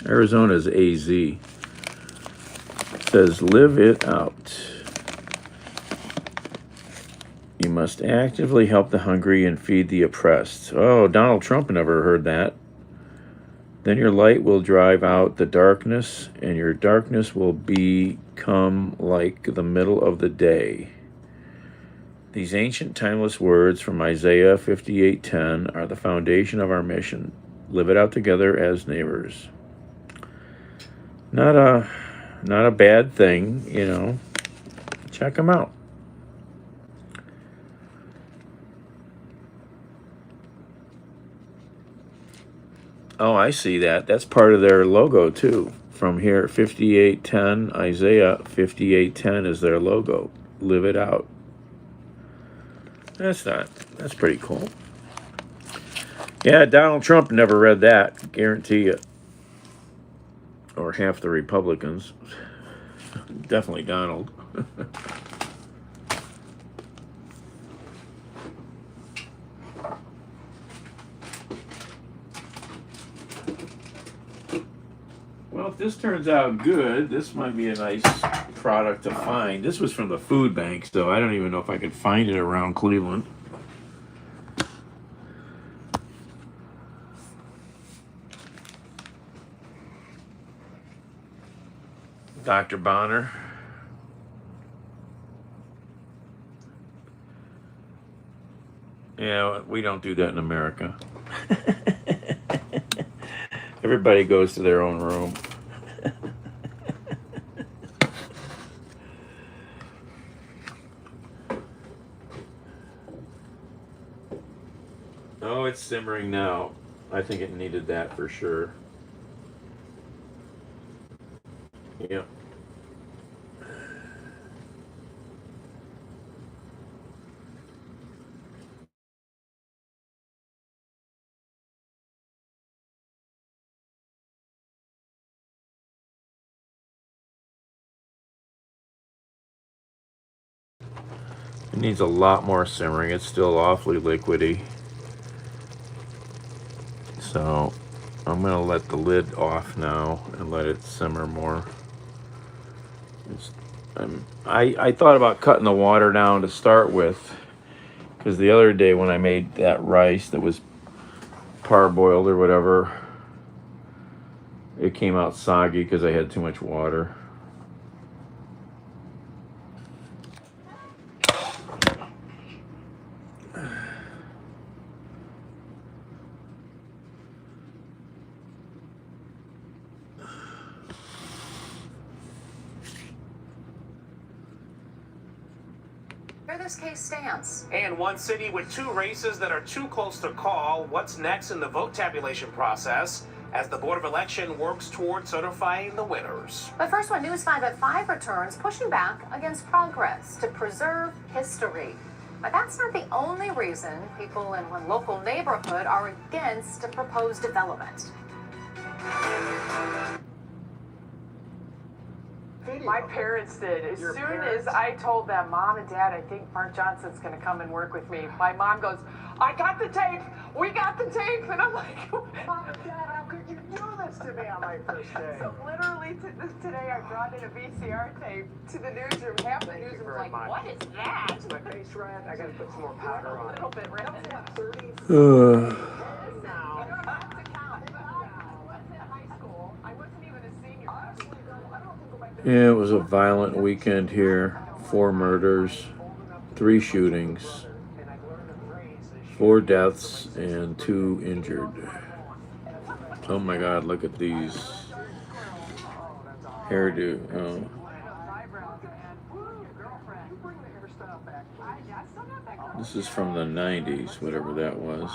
C: Arizona is AZ. It says live it out. You must actively help the hungry and feed the oppressed. Oh, Donald Trump never heard that. Then your light will drive out the darkness, and your darkness will become like the middle of the day. These ancient timeless words from Isaiah 58:10 are the foundation of our mission. Live it out together as neighbors. Not a bad thing, you know. Check them out. Oh, I see that. That's part of their logo too. From here, 58:10, Isaiah 58:10 is their logo. Live it out. That's pretty cool. Yeah, Donald Trump never read that, guarantee you. Or half the Republicans. Definitely Donald. Well, if this turns out good, this might be a nice product to find. This was from the food bank, so I don't even know if I could find it around Cleveland. Dr. Bonner. Yeah, we don't do that in America. Everybody goes to their own room. Oh, it's simmering now. I think it needed that for sure. Yep. It needs a lot more simmering. It's still awfully liquidy. So I'm going to let the lid off now and let it simmer more. I thought about cutting the water down to start with, because the other day when I made that rice that was parboiled or whatever, it came out soggy because I had too much water.
G: Where this case stands.
D: And one city with two races that are too close to call. What's next in the vote tabulation process as the Board of Election works toward certifying the winners?
G: But first, when News 5 at 5 returns, pushing back against progress to preserve history. But that's not the only reason people in one local neighborhood are against a proposed development.
H: My parents did. As soon as I told them, Mom and Dad, I think Mark Johnson's going to come and work with me, my mom goes, I got the tape. We got the tape. And I'm like, Mom and Dad, how could you do this to me on my first day? So literally today I brought in a VCR tape to the newsroom. Half the newsroom was like, what is that?
I: Is my face red? I got to put some more powder on.
H: A little bit red.
I: 30.
C: Yeah, it was a violent weekend here. 4 murders, 3 shootings, 4 deaths, and 2 injured. Oh my God, look at these hairdo. Oh. This is from the 90s, whatever that was.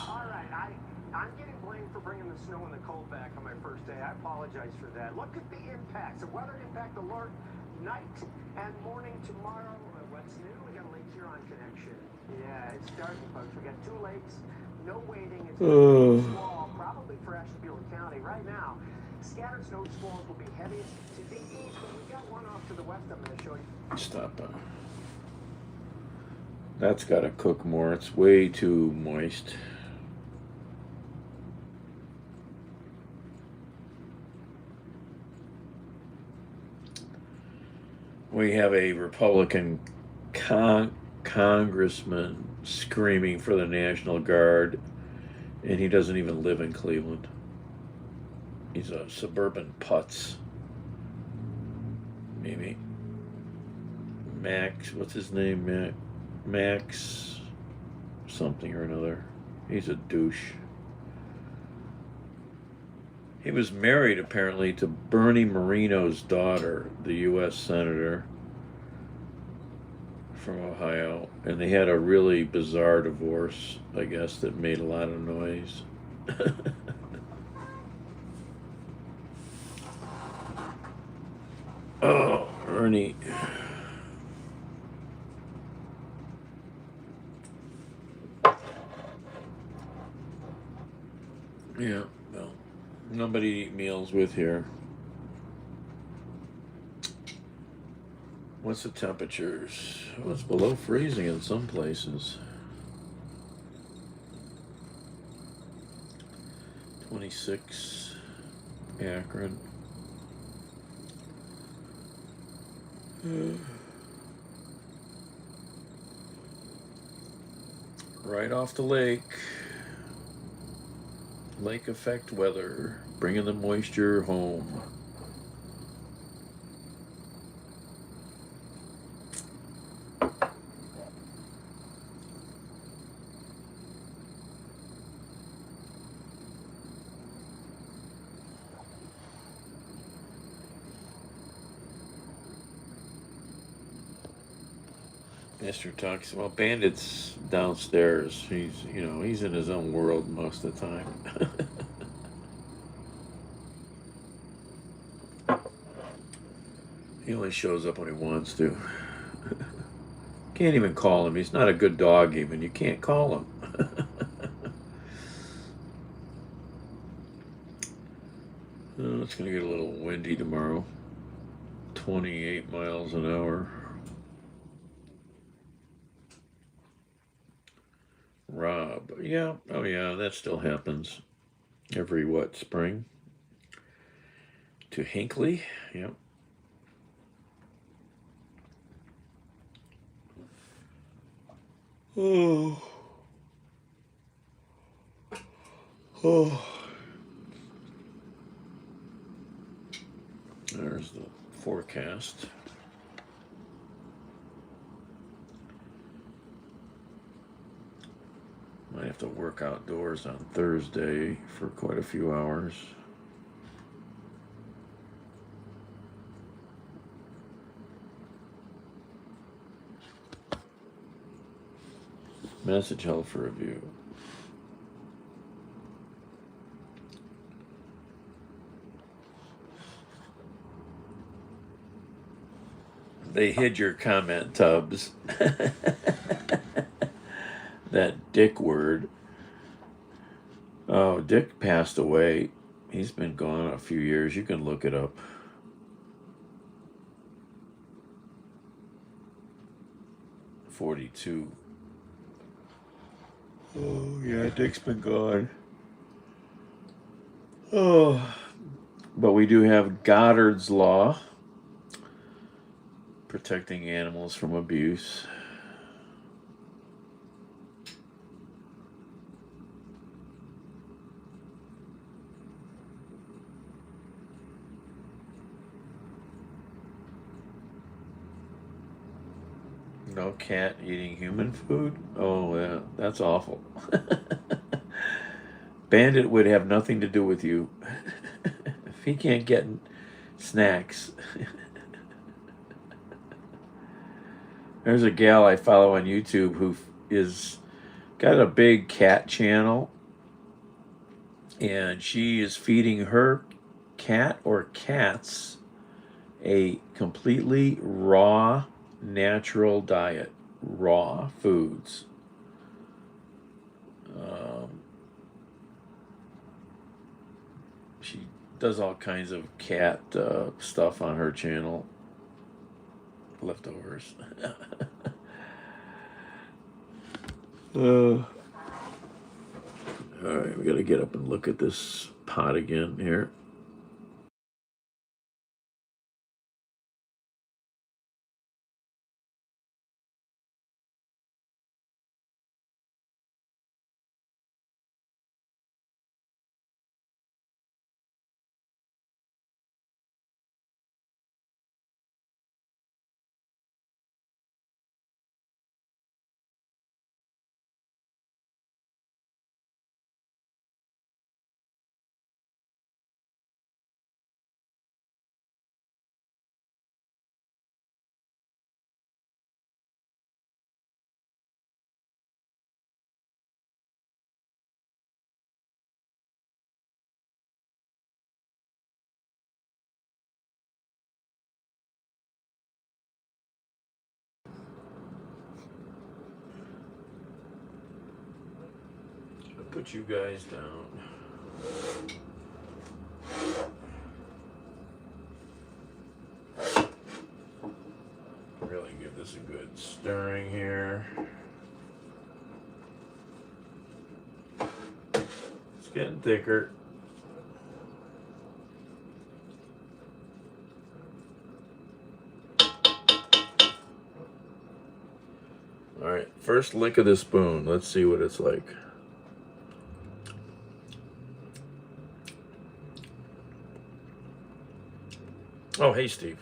I: I'm getting blamed for bringing the snow and the cold back on my first day. I apologize for that. Look at the impacts. A weather impact alert night and morning tomorrow. What's new? We got a Lake Huron connection. Yeah, it's starting, folks. We got 2 lakes, no waiting. It's small, probably for Ashtabula County. Right now, scattered snow squalls will be heaviest to the east, but we got one off to the west. I'm going to show you.
C: Stop. That's got to cook more. It's way too moist. We have a Republican congressman screaming for the National Guard, and he doesn't even live in Cleveland. He's a suburban putz. Maybe. Max, what's his name? Max something or another. He's a douche. He was married, apparently, to Bernie Moreno's daughter, the U.S. Senator from Ohio. And they had a really bizarre divorce, I guess, that made a lot of noise. Oh, Ernie. Yeah, well, nobody to eat meals with here. What's the temperatures? Well, it's below freezing in some places. 26, Akron. Right off the lake. Lake effect weather, bringing the moisture home. Mr. talks, well, Bandit's downstairs. He's in his own world most of the time. He only shows up when he wants to. Can't even call him. He's not a good dog even. You can't call him. It's going to get a little windy tomorrow. 28 miles an hour. Rob. Yeah. Oh, yeah. That still happens. Every, spring? To Hinckley? Yep. Oh. There's the forecast. Might have to work outdoors on Thursday for quite a few hours. Message held for review. They hid your comment, Tubbs. That Dick word. Oh, Dick passed away. He's been gone a few years. You can look it up. '42. Oh, yeah, Dick's been gone. Oh. But we do have Goddard's Law, protecting animals from abuse. No cat eating human food? Oh, yeah, that's awful. Bandit would have nothing to do with you. If he can't get snacks. There's a gal I follow on YouTube who is got a big cat channel, and she is feeding her cat or cats a completely raw, natural diet, raw foods. She does all kinds of cat stuff on her channel. Leftovers. All right, we got to get up and look at this pot again here. I'll put you guys down. Really give this a good stirring here. It's getting thicker. All right, first lick of the spoon. Let's see what it's like. Oh, hey, Steve.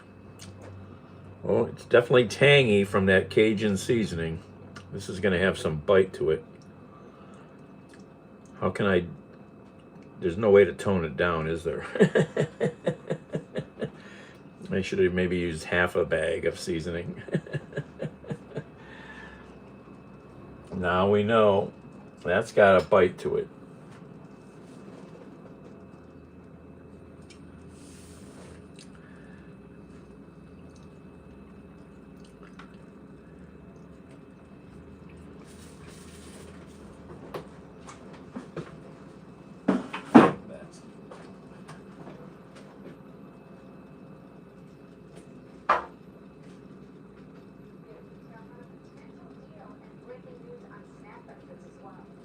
C: Oh, it's definitely tangy from that Cajun seasoning. This is going to have some bite to it. How can I... There's no way to tone it down, is there? I should have maybe used half a bag of seasoning. Now we know that's got a bite to it.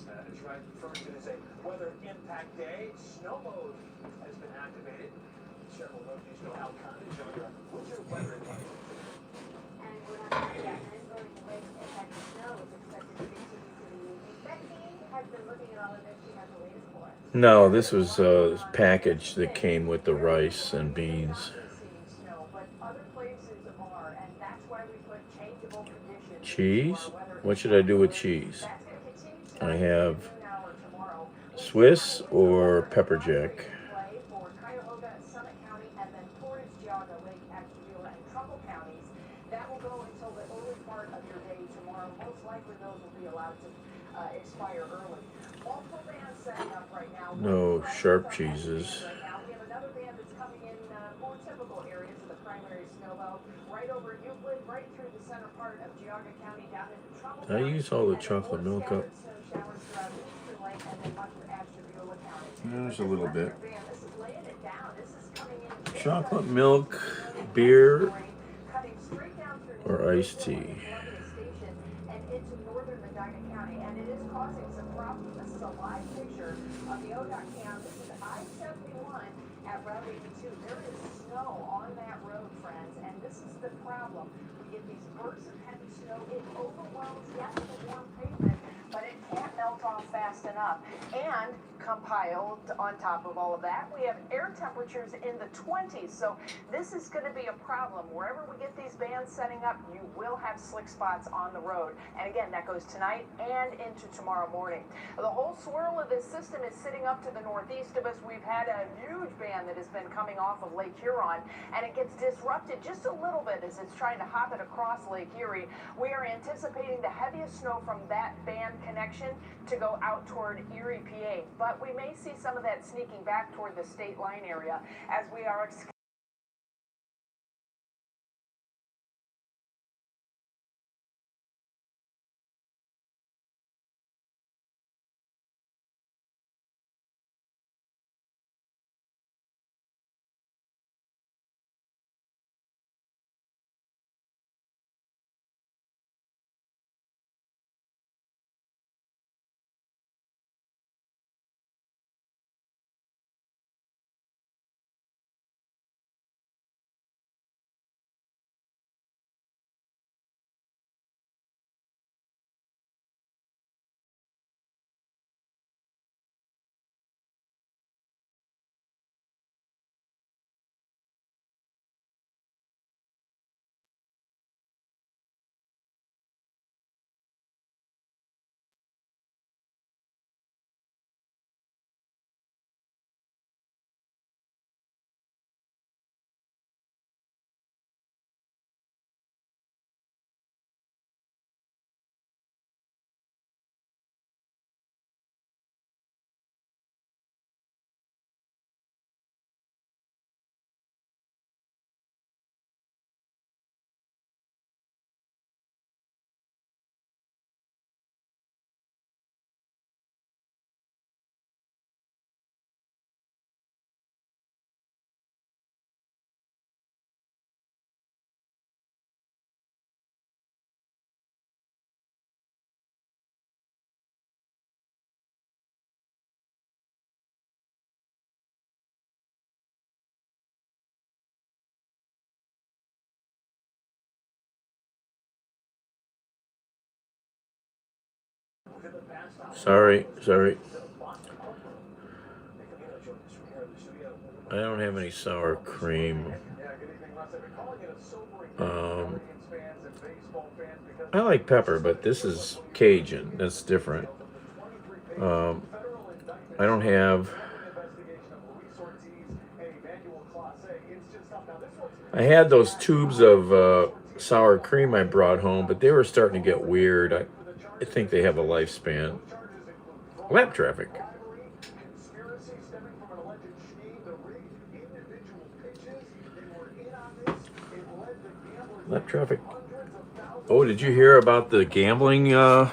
I: That's right. First, it is a weather impact day. Snow mode has been activated. Several locations know how Carnage on your winter weather impact.
B: And we're not going to get an going to impact snow is expected to continue through the evening. Becky has been looking at all of this. She has the latest for us.
C: No, this was a package that came with the rice and beans. Cheese? What should I do with cheese? I have Swiss or pepper jack.
H: That will go until the early part of your day tomorrow. Most likely those will be allowed to expire early. Multiple bands setting up right now.
C: No sharp cheeses.
H: Right now we have another band that's coming in more typical areas of the primary snow belt, right over Euclid, right through the center part of Geauga County, down into Trumbull County.
C: I use all the chocolate milk up. There's a little bit. Chocolate milk, beer, or iced tea.
H: And into northern Medina County, and it is causing some problems. This is a live picture of the ODOT cam. This is I-71 at Route 82. There is snow on that road, friends, and this is the problem. We get these bursts of heavy snow. It overwhelms, yes, the warm pavement, but it can't melt off fast enough. And compiled on top of all of that, we have air temperatures in the 20s. So this is going to be a problem. Wherever we get these bands setting up, you will have slick spots on the road. And again, that goes tonight and into tomorrow morning. The whole swirl of this system is sitting up to the northeast of us. We've had a huge band that has been coming off of Lake Huron, and it gets disrupted just a little bit as it's trying to hop it across Lake Erie. We are anticipating the heaviest snow from that band connection to go out toward Erie, PA. But we may see some of that sneaking back toward the state line area as we are
C: Sorry. I don't have any sour cream. I like pepper, but this is Cajun. That's different. I don't have. I had those tubes of sour cream I brought home, but they were starting to get weird. I think they have a lifespan. Lap traffic. Lap traffic. Oh, did you hear about the gambling?
I: Was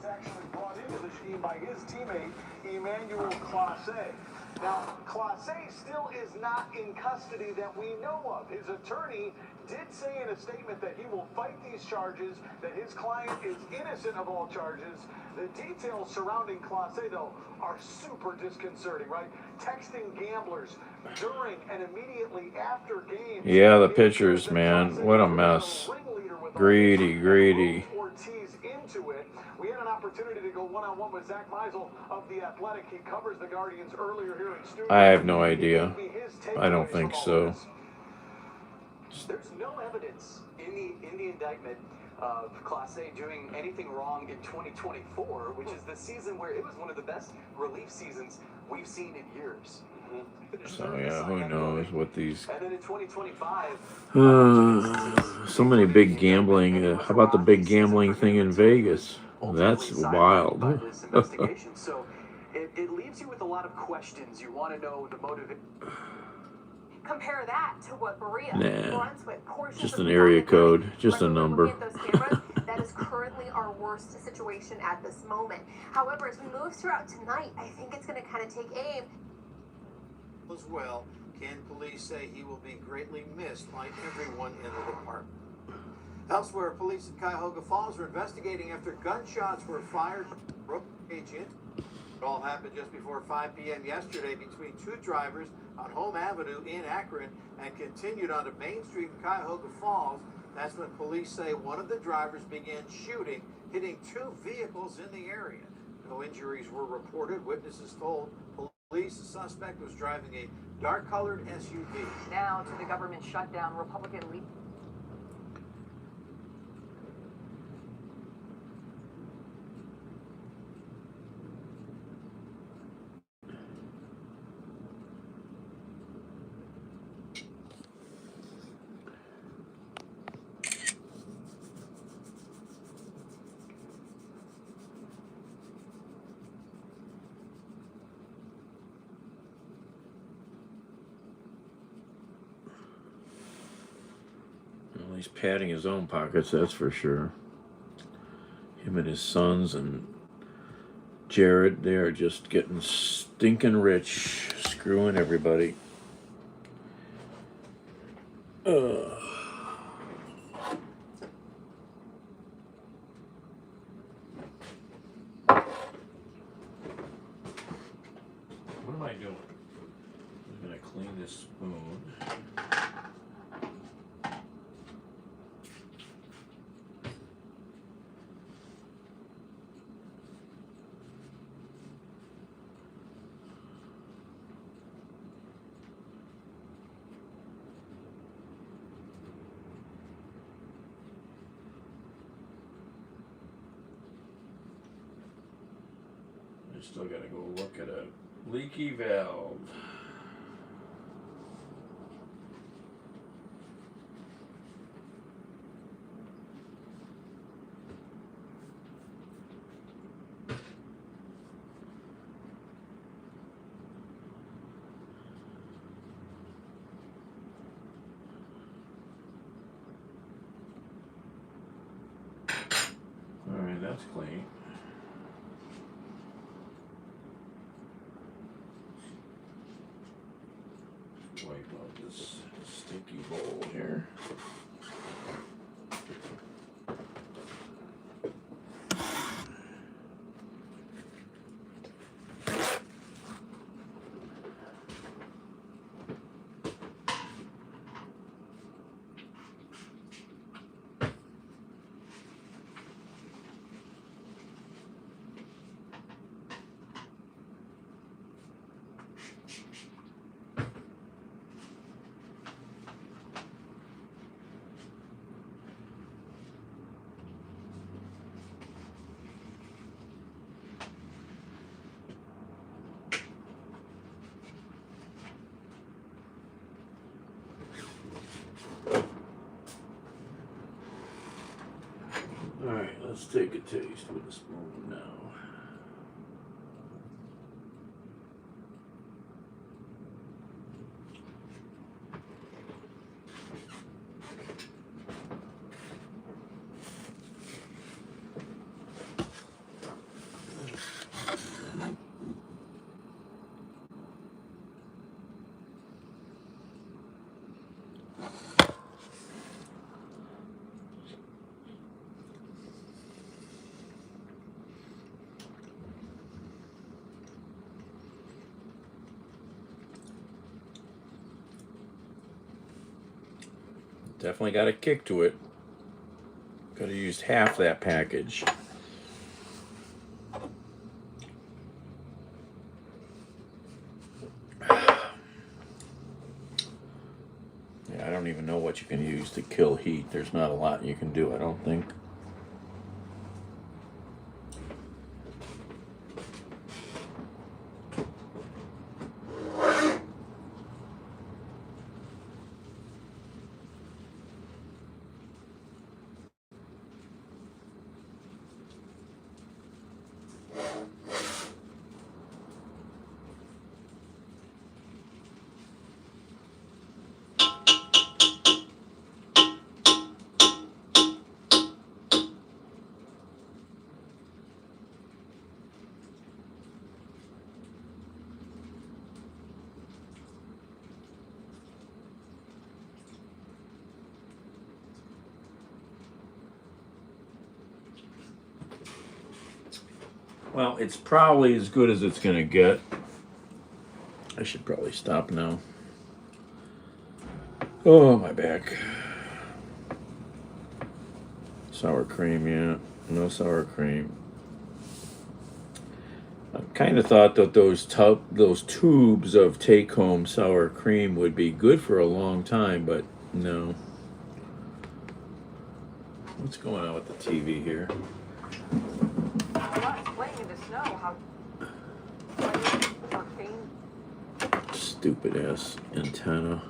I: actually brought into the scheme by his teammate, Emmanuel Clase. Now, Clase still is not in custody that we know of. His attorney did say in a statement that he will fight these charges, that his client is innocent of all charges. The details surrounding Clase, though, are super disconcerting, right? Texting gamblers during and immediately after games.
C: Yeah, the pitchers, man. What a mess. Greedy.
I: Ortiz into it. We had an opportunity to go one-on-one with Zach Meisel of The Athletic. He covers the Guardians earlier here in studio.
C: I have no idea. I don't think so.
J: There's no evidence in the indictment of Clase doing anything wrong in 2024, which is the season where it was one of the best relief seasons we've seen in years.
C: So yeah, who knows what these.
J: And then in 2025,
C: So many big gambling. How about the big gambling thing in Vegas? That's wild.
J: by this investigation. So it leaves you with a lot of questions. You want to know the motive.
B: Compare that to what Berea,
C: Nah.
B: Brunswick, portions
C: Just
B: of
C: an
B: the
C: area
B: Mountain
C: code,
B: Valley,
C: just a
B: like when we're
C: number.
B: looking at those cameras, that is currently our worst situation at this moment. However, as we move throughout tonight, I think it's going to kind of take aim.
K: As well, can police say he will be greatly missed by everyone in the department? Elsewhere, police in Cuyahoga Falls are investigating after gunshots were fired by a Brook agent. It all happened just before 5 p.m. yesterday between two drivers on Home Avenue in Akron and continued onto Main Street in Cuyahoga Falls. That's when police say one of the drivers began shooting, hitting two vehicles in the area. No injuries were reported. Witnesses told police the suspect was driving a dark-colored SUV.
H: Now to the government shutdown. Republican leader.
C: Well, he's padding his own pockets, that's for sure. Him and his sons and Jared, they are just getting stinking rich, screwing everybody. What am I doing? I'm gonna clean this spoon. I still gotta go look at a leaky valve. All right, that's clean. Wipe out this stinky bowl here. All right, let's take a taste with a spoon now. Definitely got a kick to it. Could have used half that package. Yeah, I don't even know what you can use to kill heat. There's not a lot you can do, I don't think. Well, it's probably as good as it's going to get. I should probably stop now. Oh, my back. Sour cream, yeah. No sour cream. I kind of thought that those tubes of take-home sour cream would be good for a long time, but no. What's going on with the TV here?
H: Well, it's playing in the snow. How
C: Stupid ass antenna.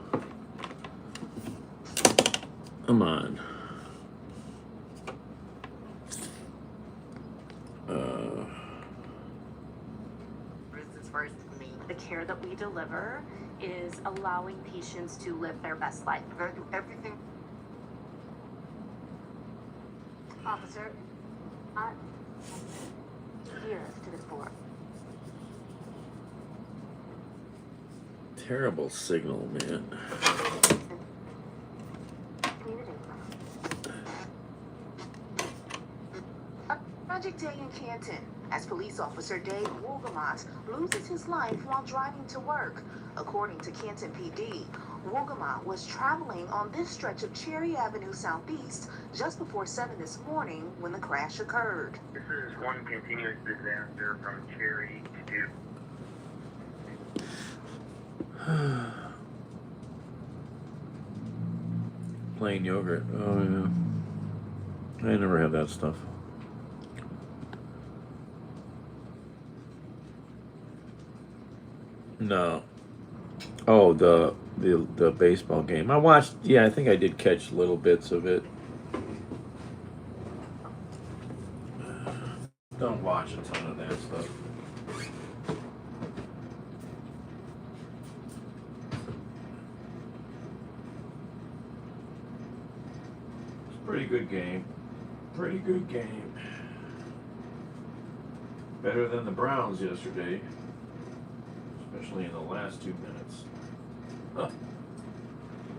C: Come on.
L: The care that we deliver is allowing patients to live their best life. We're going to do everything.
B: Officer, here to this board.
C: Terrible signal, man.
M: A tragic day in Canton as police officer Dave Wolgamott loses his life while driving to work. According to Canton PD, Wolgamott was traveling on this stretch of Cherry Avenue Southeast just before 7 this morning when the crash occurred.
N: This is one continuous disaster from Cherry to
C: Plain yogurt. Oh, yeah. I never had that stuff. No. Oh, the baseball game. I watched. Yeah, I think I did catch little bits of it. Don't watch a ton of that stuff. It's a pretty good game. Pretty good game. Better than the Browns yesterday. Especially in the last 2 minutes. Huh.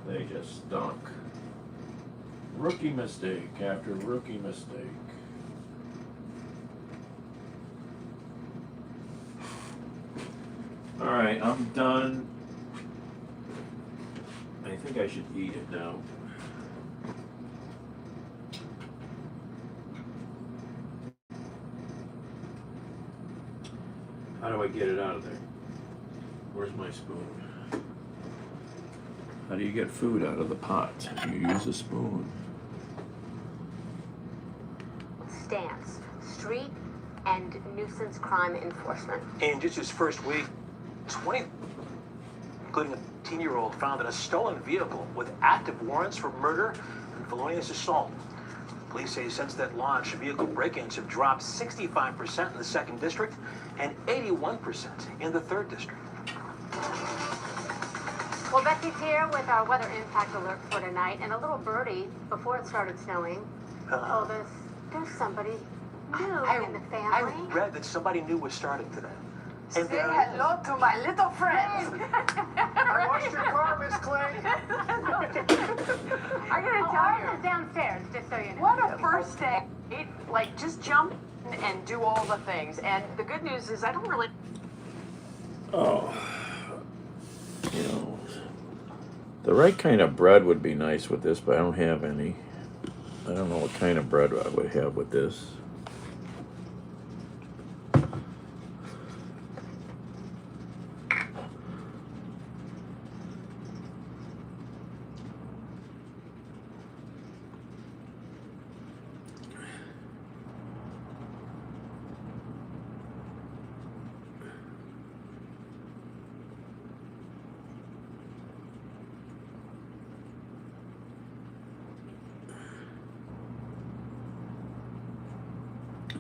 C: They just stunk. Rookie mistake after rookie mistake. Alright, I'm done. I think I should eat it now. How do I get it out of there? Where's my spoon? How do you get food out of the pot? You use a spoon.
B: Stance, street and nuisance crime enforcement.
J: In just his first week, 20, including a 10-year-old, found in a stolen vehicle with active warrants for murder and felonious assault. Police say since that launch, vehicle break-ins have dropped 65% in the 2nd District and 81% in the 3rd District.
B: Well, Becky's here with our weather impact alert for tonight, and a little birdie, before it started snowing, told us there's somebody new in the family.
J: I read that somebody new was starting today. And
H: say hello to my little friend.
I: I washed your car, Miss Clay.
H: I'm gonna tell
B: Ours
H: you.
B: is downstairs, just so you know.
H: What a first day. Like, just jump and do all the things. And the good news is I don't really...
C: Oh. You know, the right kind of bread would be nice with this, but I don't have any. I don't know what kind of bread I would have with this.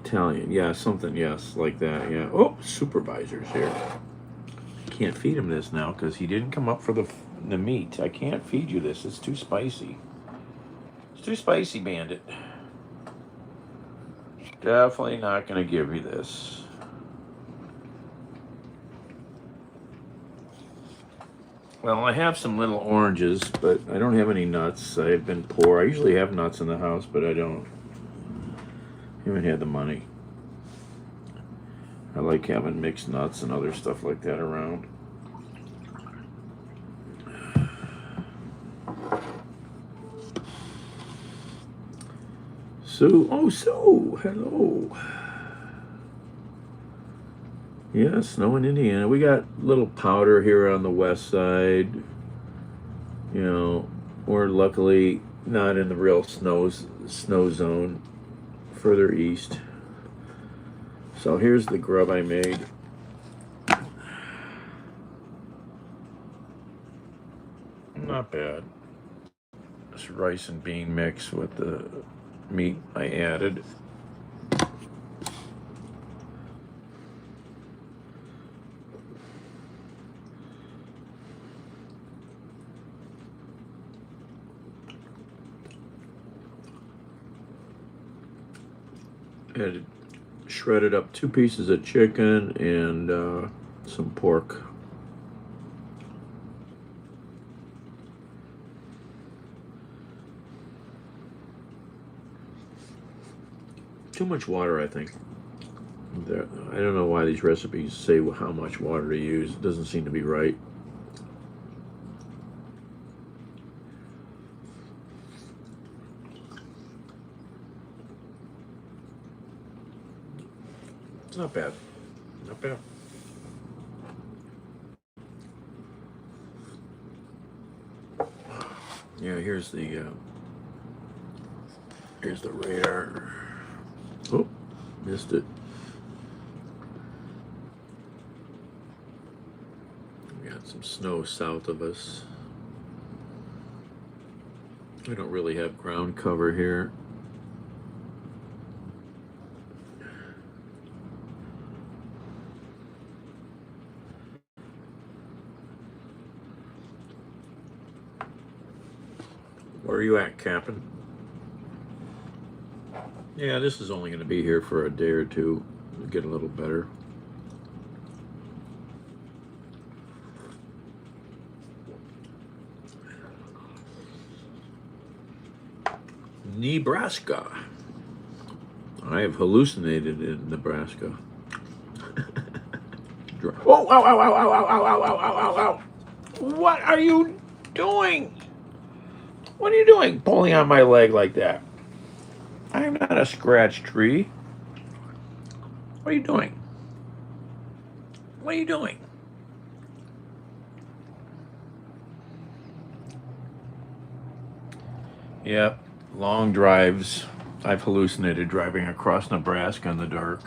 C: Italian, yeah, something, yes, like that, yeah. Oh, supervisor's here. Can't feed him this now because he didn't come up for the meat. I can't feed you this. It's too spicy. It's too spicy, Bandit. Definitely not going to give you this. Well, I have some little oranges, but I don't have any nuts. I've been poor. I usually have nuts in the house, but I don't. Haven't had the money. I like having mixed nuts and other stuff like that around. Sue, oh Sue, hello. Yeah, snow in Indiana. We got little powder here on the west side. You know, we're luckily not in the real snow zone further east. So here's the grub I made. Not bad. This rice and bean mix with the meat I added. Added shredded up 2 pieces of chicken and some pork. Too much water, I think. I don't know why these recipes say how much water to use. It doesn't seem to be right. It's not bad. Not bad. Yeah, here's the radar. Oh, missed it. We got some snow south of us. We don't really have ground cover here. Where are you at, Captain? Yeah, this is only going to be here for a day or two. It'll get a little better. Nebraska. I have hallucinated in Nebraska. Oh, ow, ow, ow, ow, ow, ow, ow, ow, ow, ow. What are you doing? What are you doing pulling on my leg like that? I'm not a scratch tree. What are you doing? What are you doing? Yep, long drives. I've hallucinated driving across Nebraska in the dark.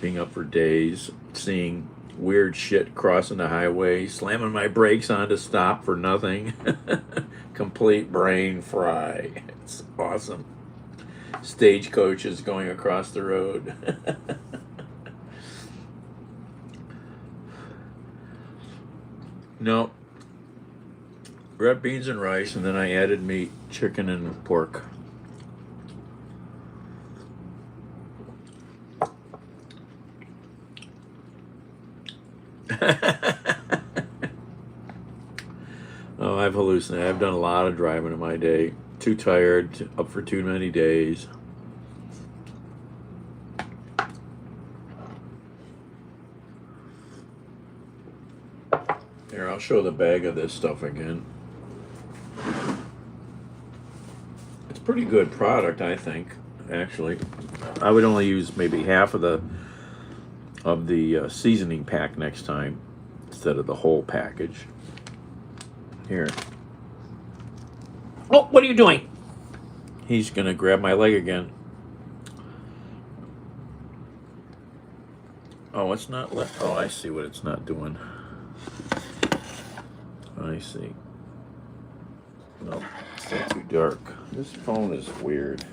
C: Being up for days, seeing weird shit crossing the highway, slamming my brakes on to stop for nothing. Complete brain fry. It's awesome. Stagecoaches going across the road. No. Red beans and rice, and then I added meat, chicken and pork. Oh, I've hallucinated. I've done a lot of driving in my day. Too tired, up for too many days. Here, I'll show the bag of this stuff again. It's a pretty good product, I think, actually. I would only use maybe half of the seasoning pack next time instead of the whole package. Here. Oh, what are you doing? He's gonna grab my leg again. Oh, it's not oh, I see what it's not doing. I see. No, it's still too dark. This phone is weird.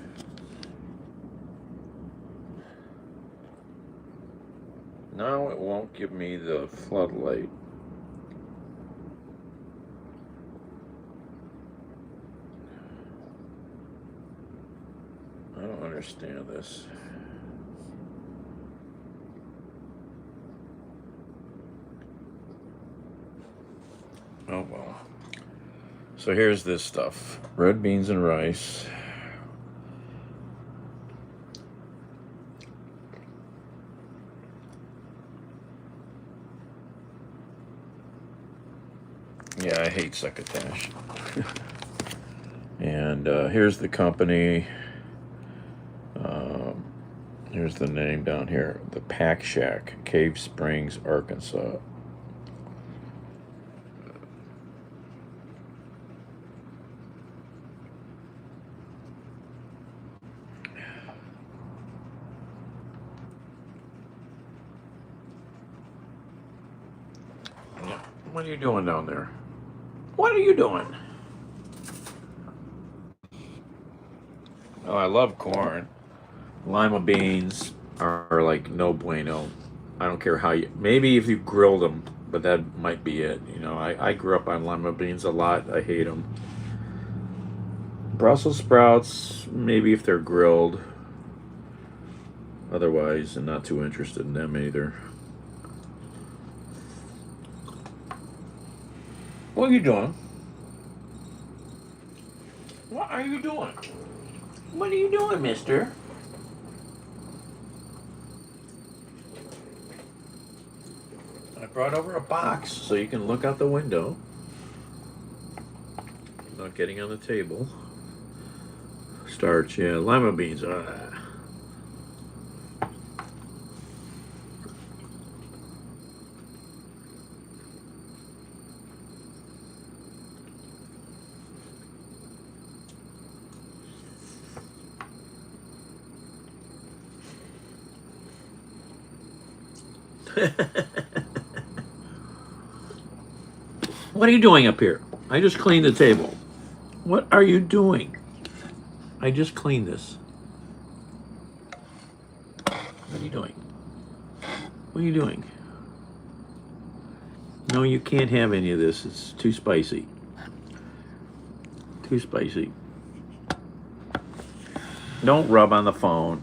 C: Now it won't give me the floodlight. I don't understand this. Oh well. So here's this stuff. Red beans and rice. Yeah, I hate succotash. And here's the company. Here's the name down here. The Pack Shack, Cave Springs, Arkansas. What are you doing down there? What are you doing? Oh, I love corn. Lima beans are like no bueno. I don't care how you, maybe if you grilled them, but that might be it. You know, I grew up on lima beans a lot. I hate them. Brussels sprouts, maybe if they're grilled. Otherwise, I'm not too interested in them either. What are you doing? What are you doing? What are you doing, mister? I brought over a box so you can look out the window without getting on the table. Starch, yeah, lima beans. What are you doing up here? I just cleaned the table. What are you doing? I just cleaned this. What are you doing? What are you doing? No, you can't have any of this. It's too spicy. Too spicy. Don't rub on the phone.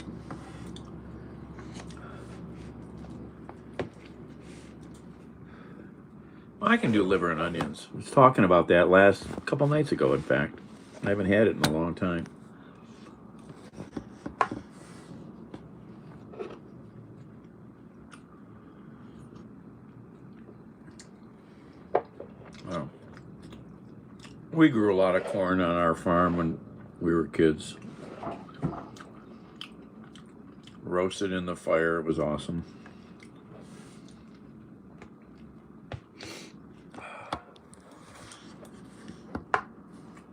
C: I can do liver and onions. I was talking about that last couple nights ago, in fact. I haven't had it in a long time. Oh. We grew a lot of corn on our farm when we were kids. Roasted in the fire. It was awesome.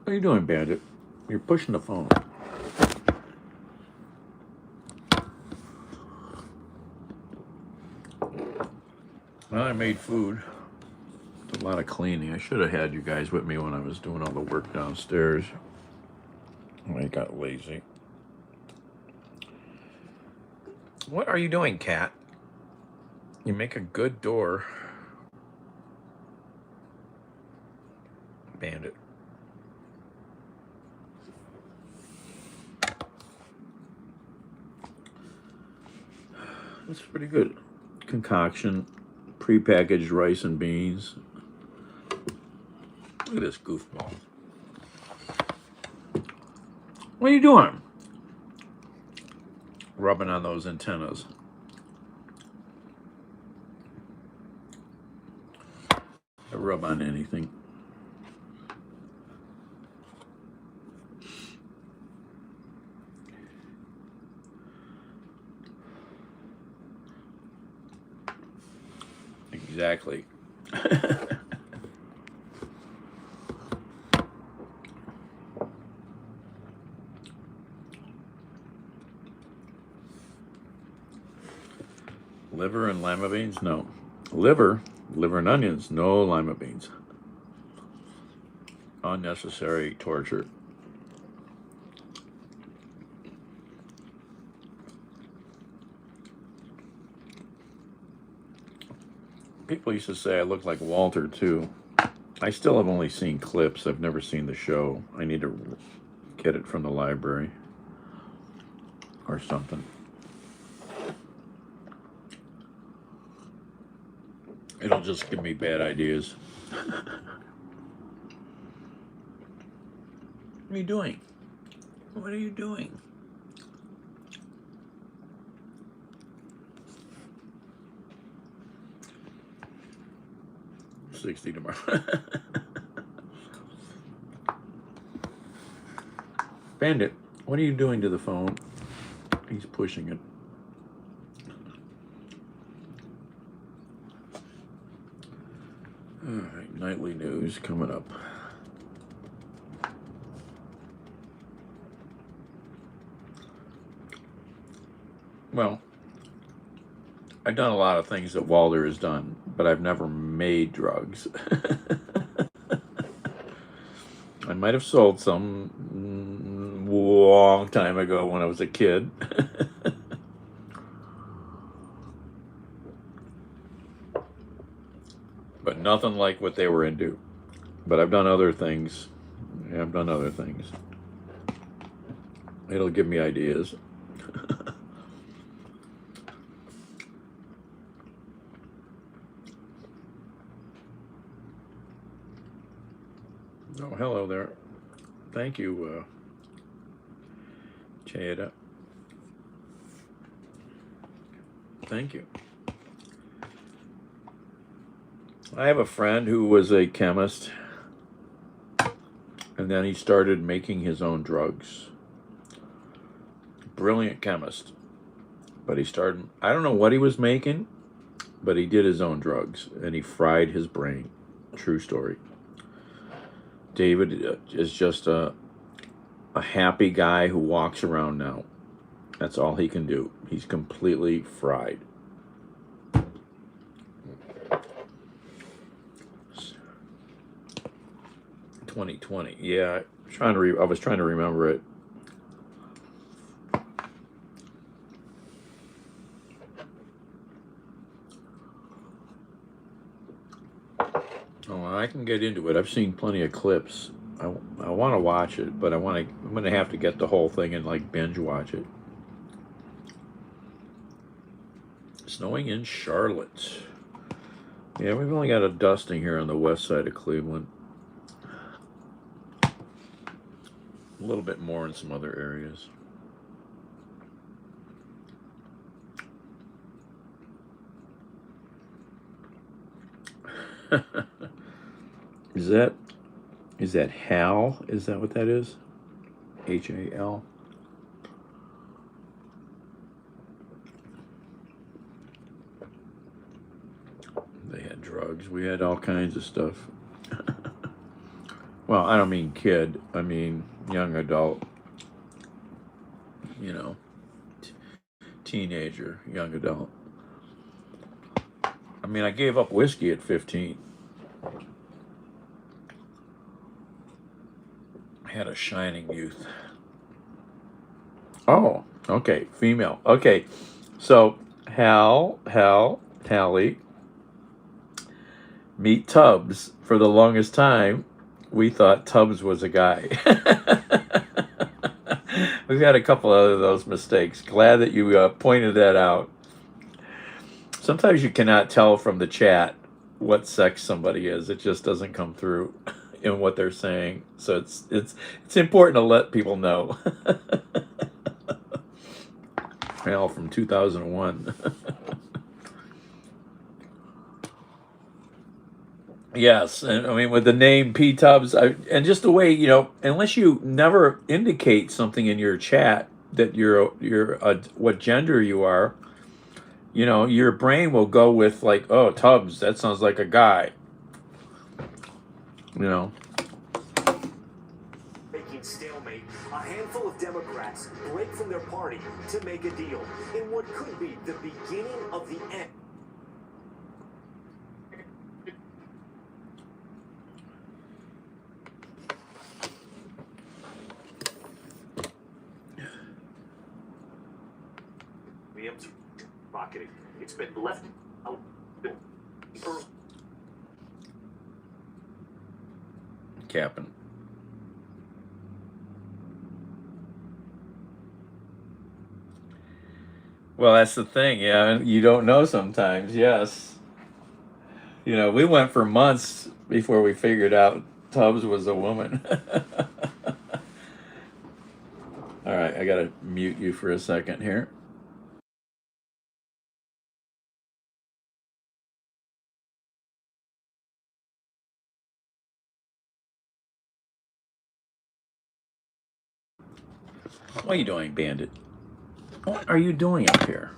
C: What are you doing, Bandit? You're pushing the phone. Well, I made food. It's a lot of cleaning. I should have had you guys with me when I was doing all the work downstairs. I got lazy. What are you doing, cat? You make a good door. Bandit. That's pretty good. Concoction, prepackaged rice and beans. Look at this goofball. What are you doing? Rubbing on those antennas. I rub on anything. Exactly. Liver and lima beans? No. Liver and onions? No lima beans. Unnecessary torture. People used to say I look like Walter, too. I still have only seen clips. I've never seen the show. I need to get it from the library or something. It'll just give me bad ideas. What are you doing? What are you doing? $60 tomorrow. Bandit, what are you doing to the phone? He's pushing it. Nightly news coming up. Well, I've done a lot of things that Walter has done, but I've never made drugs. I might have sold some long time ago when I was a kid. But nothing like what they were into. But I've done other things. Yeah, I've done other things. It'll give me ideas. Oh, hello there. Thank you, Chayeda. Thank you. I have a friend who was a chemist, and then he started making his own drugs. Brilliant chemist. But he started, I don't know what he was making, but he did his own drugs, and he fried his brain. True story. David is just a happy guy who walks around now. That's all he can do. He's completely fried. $2020. Yeah, I was trying to remember it. Oh, I can get into it. I've seen plenty of clips. I want to watch it, but I'm going to have to get the whole thing and like binge watch it. Snowing in Charlotte. Yeah, we've only got a dusting here on the west side of Cleveland. A little bit more in some other areas. Is that Hal? Is that what that is? H-A-L? They had drugs. We had all kinds of stuff. Well, I don't mean kid. I mean young adult. You know, teenager, young adult. I mean, I gave up whiskey at 15. I had a shining youth. Oh, okay, female. Okay, so Hallie, meet Tubbs. For the longest time, we thought Tubbs was a guy. We've had a couple of those mistakes. Glad that you pointed that out. Sometimes you cannot tell from the chat what sex somebody is. It just doesn't come through in what they're saying. So it's important to let people know. Hell, from 2001. Yes, and I mean with the name P Tubbs, and just the way, you know, unless you never indicate something in your chat that you're what gender you are, you know, your brain will go with like, oh, Tubbs, that sounds like a guy. You know.
O: Making stalemate, a handful of Democrats break from their party to make a deal in what could be the beginning of the end. Rocketing. It's been left out.
C: Captain. Well, that's the thing. Yeah, you don't know sometimes. Yes. You know, we went for months before we figured out Tubbs was a woman. All right, I gotta mute you for a second here. What are you doing, Bandit? What are you doing up here?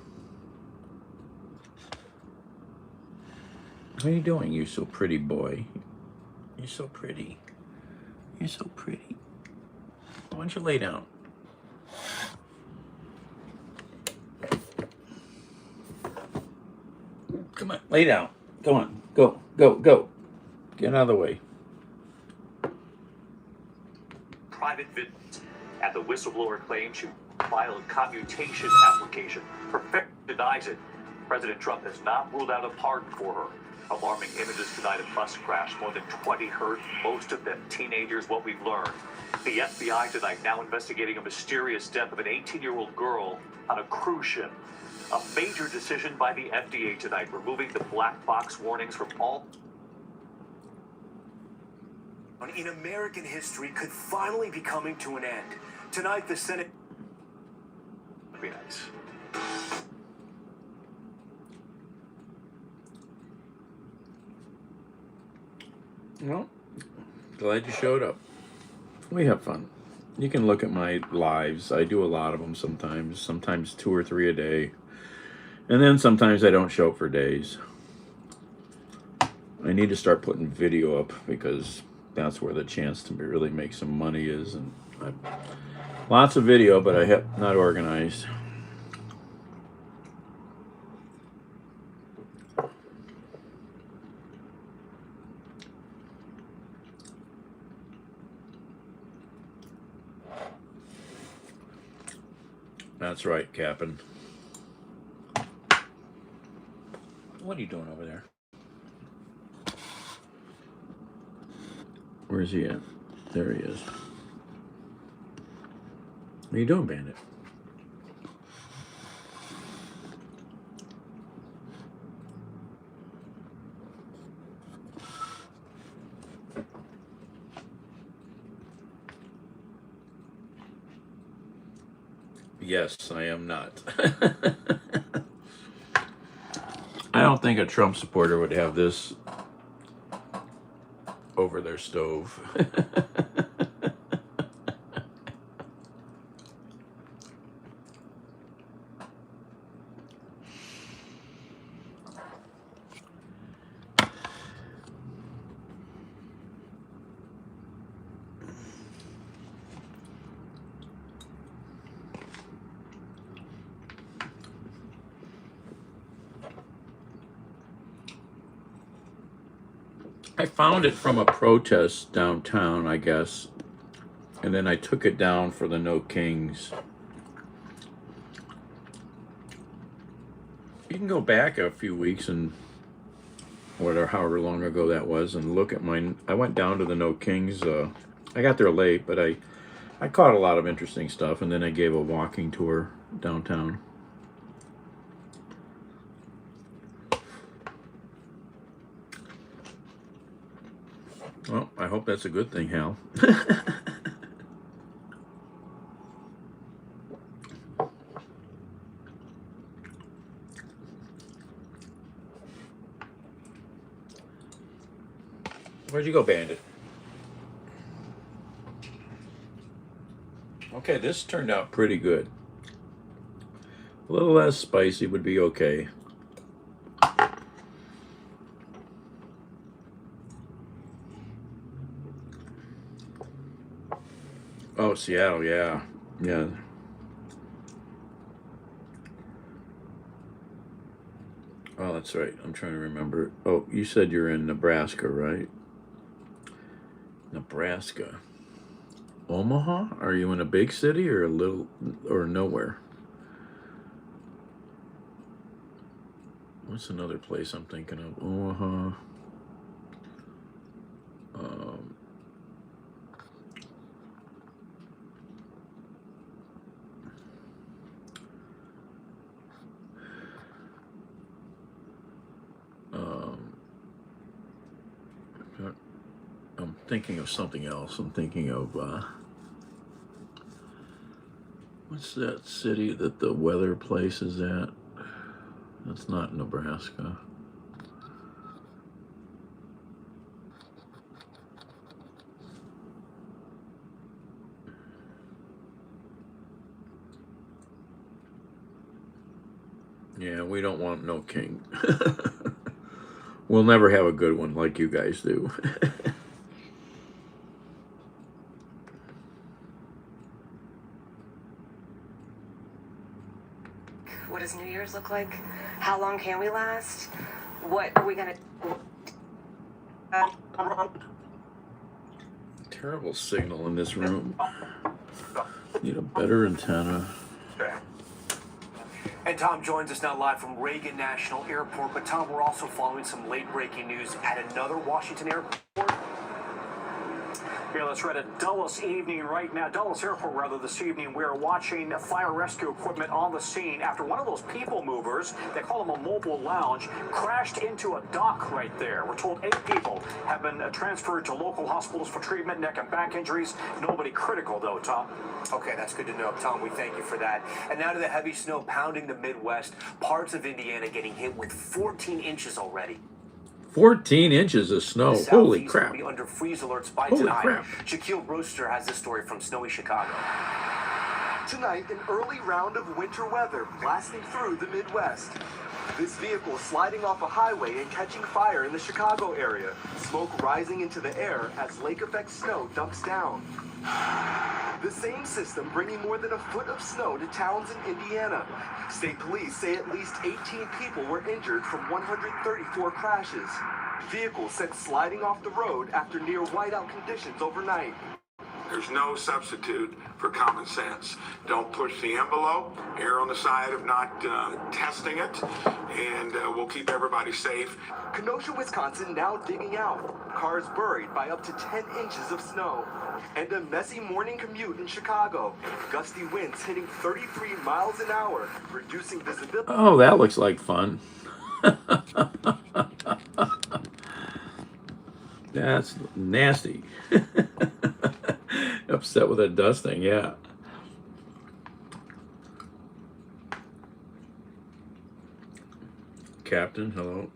C: What are you doing, you so pretty boy? You're so pretty. You're so pretty. Why don't you lay down? Come on, lay down. Go on. Go, go, go. Get out of the way.
P: Private vid and the whistleblower claims she filed a commutation application. Perfect denies it. President Trump has not ruled out a pardon for her. Alarming images tonight of bus crash. More than 20 hurt, most of them teenagers, what we've learned. The FBI tonight now investigating a mysterious death of an 18-year-old girl on a cruise ship. A major decision by the FDA tonight, removing the black box warnings from all
O: in American history could finally be coming to an end. Tonight, the Senate...
P: Very nice.
C: Well, glad you showed up. We have fun. You can look at my lives. I do a lot of them sometimes 2 or 3 a day. And then sometimes I don't show up for days. I need to start putting video up because that's where the chance to really make some money is. And lots of video, but I have not organized. That's right, Captain. What are you doing over there? Where's he at? There he is. What are you doing, Bandit? Yes, I am not. I don't think a Trump supporter would have this over their stove. I found it from a protest downtown, I guess, and then I took it down for the No Kings. You can go back a few weeks and whatever, however long ago that was, and look at mine. I went down to the No Kings. I got there late, but I caught a lot of interesting stuff, and then I gave a walking tour downtown. Well, I hope that's a good thing, Hal. Where'd you go, Bandit? Okay, this turned out pretty good. A little less spicy would be okay. Oh, Seattle, yeah. Yeah. Oh, that's right. I'm trying to remember. Oh, you said you're in Nebraska, right? Nebraska. Omaha? Are you in a big city or a little, or nowhere? What's another place I'm thinking of? Omaha. I'm thinking of something else. I'm thinking of, what's that city that the weather place is at? That's not Nebraska. Yeah, we don't want no king. We'll never have a good one like you guys do.
Q: what does New Year's look like? How long can we last? What are we gonna...
C: Terrible signal in this room. Need a better antenna.
O: And Tom joins us now live from Reagan National Airport. But Tom, we're also following some late breaking news at another Washington airport.
R: Yeah, that's right. At Dulles Airport, rather, this evening, we're watching fire rescue equipment on the scene after one of those people movers, they call them a mobile lounge, crashed into a dock right there. We're told 8 people have been transferred to local hospitals for treatment, neck and back injuries. Nobody critical, though, Tom.
O: Okay, that's good to know, Tom. We thank you for that. And now to the heavy snow pounding the Midwest, parts of Indiana getting hit with 14 inches already.
C: 14 inches of snow. Holy crap.
O: Will be under freeze alerts by
C: Holy
O: tonight.
C: crap.
O: Shaquille Brewster has this story from snowy Chicago.
S: Tonight, an early round of winter weather blasting through the Midwest. This vehicle sliding off a highway and catching fire in the Chicago area. Smoke rising into the air as lake effect snow dumps down. The same system bringing more than a foot of snow to towns in Indiana. State police say at least 18 people were injured from 134 crashes. Vehicles sent sliding off the road after near whiteout conditions overnight.
T: There's no substitute for common sense. Don't push the envelope. Err on the side of not testing it, and we'll keep everybody safe.
S: Kenosha, Wisconsin now digging out. Cars buried by up to 10 inches of snow. And a messy morning commute in Chicago. Gusty winds hitting 33 miles an hour, reducing visibility.
C: Oh, that looks like fun. That's nasty. Upset with that dusting, yeah. Captain, hello.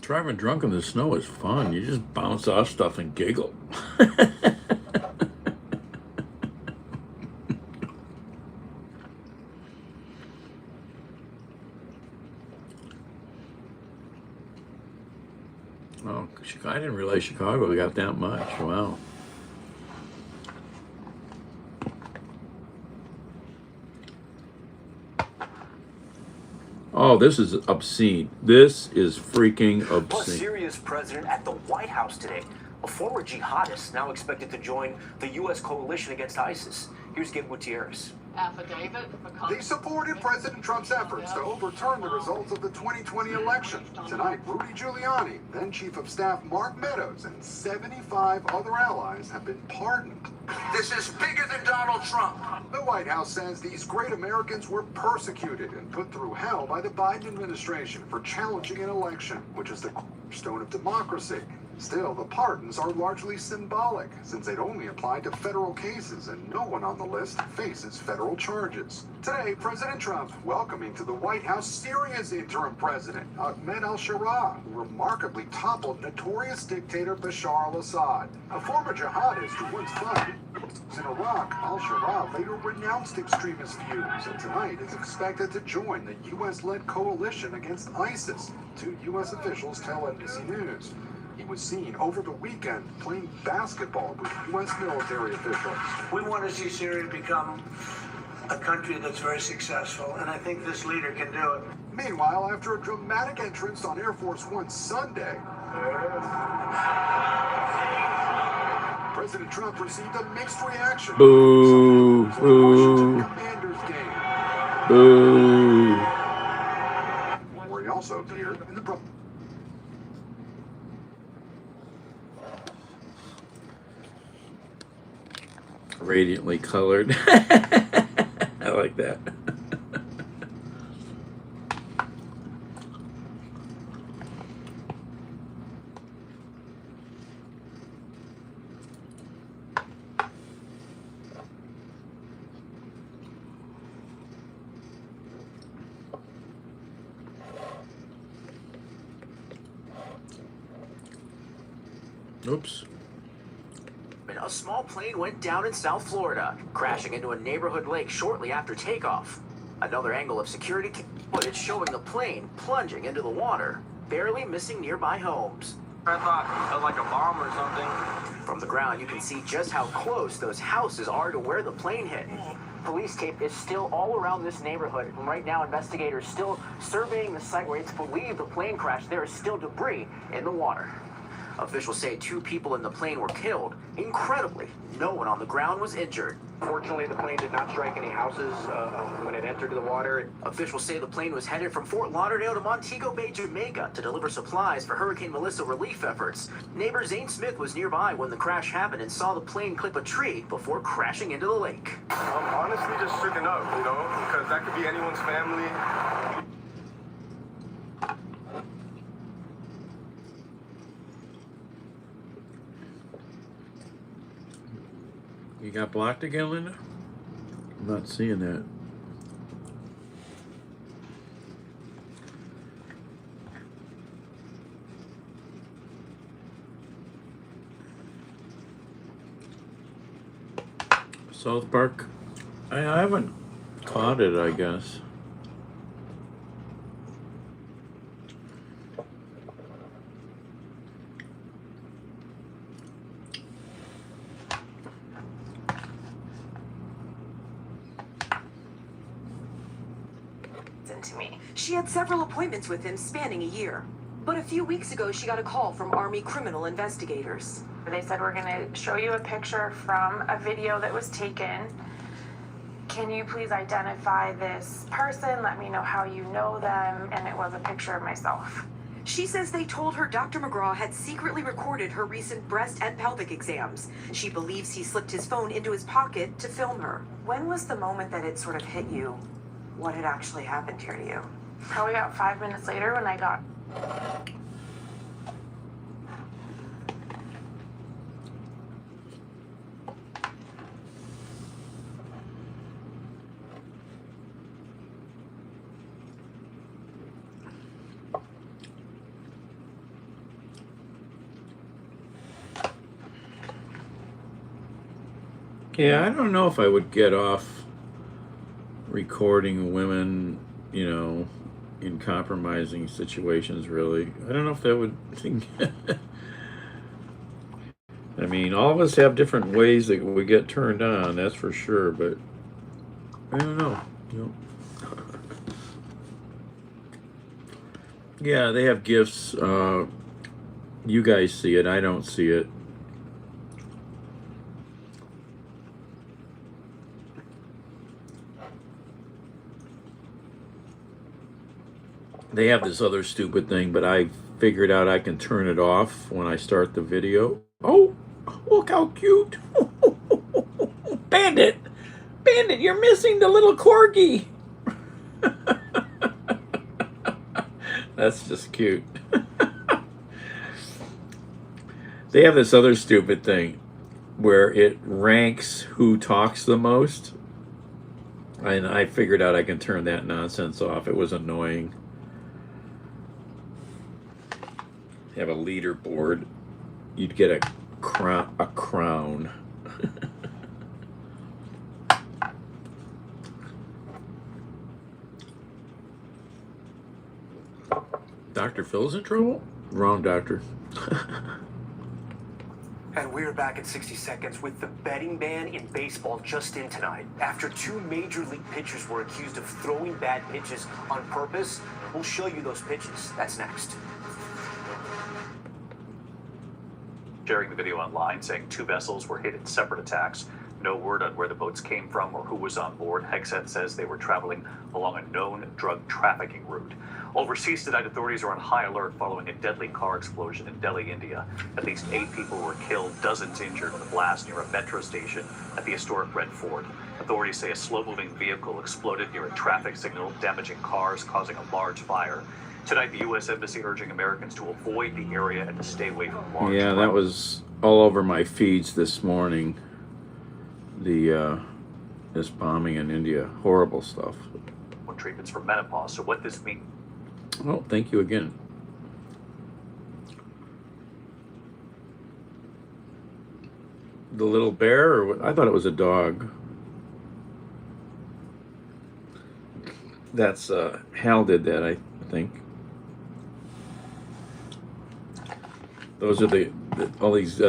C: Driving drunk in the snow is fun. You just bounce off stuff and giggle. Oh, I didn't realize Chicago got that much. Wow. Oh, this is obscene. This is freaking
O: Plus,
C: obscene.
O: Syria's president at the White House today. A former jihadist now expected to join the U.S. coalition against ISIS. Here's Gabe Gutierrez.
U: Affidavit. They supported President Trump's efforts to overturn the results of the 2020 election. Tonight, Rudy Giuliani, then Chief of Staff Mark Meadows, and 75 other allies have been pardoned. This is bigger than Donald Trump. The White House says these great Americans were persecuted and put through hell by the Biden administration for challenging an election, which is the cornerstone of democracy. Still, the pardons are largely symbolic, since they'd only apply to federal cases, and no one on the list faces federal charges. Today, President Trump welcoming to the White House Syria's interim president, Ahmed al-Sharaa, who remarkably toppled notorious dictator Bashar al-Assad. A former jihadist who once fought in Iraq, al-Sharaa later renounced extremist views, and tonight is expected to join the U.S.-led coalition against ISIS, 2 U.S. officials tell NBC News. He was seen over the weekend playing basketball with U.S. military officials.
V: We want to see Syria become a country that's very successful, and I think this leader can do it.
U: Meanwhile, after a dramatic entrance on Air Force One Sunday, President Trump received a mixed reaction.
C: Boo, boo,
U: Commanders game.
C: boo.
U: Where he also appeared in the
C: Radiantly colored. I like that. Oops.
O: A small plane went down in South Florida, crashing into a neighborhood lake shortly after takeoff.
A: Another angle of security footage showing the plane plunging into the water, barely missing nearby homes.
F: I thought it was like a bomb or something.
A: From the ground, you can see just how close those houses are to where the plane hit. Police tape is still all around this neighborhood, and right now investigators still surveying the site where it's believed the plane crashed. There is still debris in the water. Officials say 2 people in the plane were killed. Incredibly, no one on the ground was injured.
J: Fortunately, the plane did not strike any houses when it entered the water.
A: Officials say the plane was headed from Fort Lauderdale to Montego Bay, Jamaica to deliver supplies for Hurricane Melissa relief efforts. Neighbor Zane Smith was nearby when the crash happened and saw the plane clip a tree before crashing into the lake.
W: I'm honestly just stricken up, you know, because that could be anyone's family.
C: You got blocked again, Linda? I'm not seeing that. South Park. I haven't caught it, I guess.
X: To me. She had several appointments with him spanning a year. But a few weeks ago, she got a call from Army criminal investigators.
Y: They said, we're going to show you a picture from a video that was taken. Can you please identify this person? Let me know how you know them. And it was a picture of myself.
X: She says they told her Dr. McGraw had secretly recorded her recent breast and pelvic exams. She believes he slipped his phone into his pocket to film her.
Y: When was the moment that it sort of hit you? What had actually happened here to you? Probably about 5 minutes later when I got...
C: Yeah, I don't know if I would get off recording women, you know, in compromising situations, really. I don't know if that would think. I mean, all of us have different ways that we get turned on, that's for sure, but I don't know. You know. Yeah, they have gifts. You guys see it, I don't see it. They have this other stupid thing, but I figured out I can turn it off when I start the video. Oh, look how cute. Bandit! Bandit, you're missing the little corgi. That's just cute. They have this other stupid thing where it ranks who talks the most. And I figured out I can turn that nonsense off. It was annoying. Have a leaderboard, you'd get a crown. Dr. Phil's in trouble? Wrong doctor.
O: And we're back at 60 Seconds with the betting ban in baseball just in tonight. After 2 major league pitchers were accused of throwing bad pitches on purpose, we'll show you those pitches. That's next.
P: Sharing the video online saying 2 vessels were hit in separate attacks. No word on where the boats came from or who was on board. Hexet says they were traveling along a known drug trafficking route. Overseas tonight, authorities are on high alert following a deadly car explosion in Delhi, India. At least 8 people were killed, dozens injured in the blast near a metro station at the historic Red Fort. Authorities say a slow-moving vehicle exploded near a traffic signal, damaging cars, causing a large fire. Tonight, the U.S. Embassy urging Americans to avoid the area and to stay away from large
C: Yeah, that was all over my feeds this morning. This bombing in India. Horrible stuff.
P: treatments for menopause. So what this means...
C: Oh, thank you again. The little bear, or what? I thought it was a dog. That's Hal did that, I think. Those are all these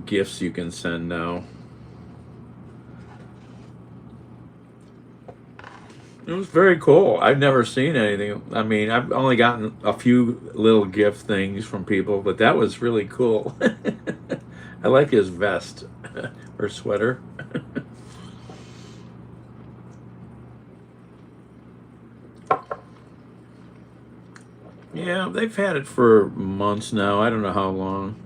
C: gifts you can send now. It was very cool. I've never seen anything. I mean, I've only gotten a few little gift things from people, but that was really cool. I like his vest or sweater. Yeah, they've had it for months now. I don't know how long.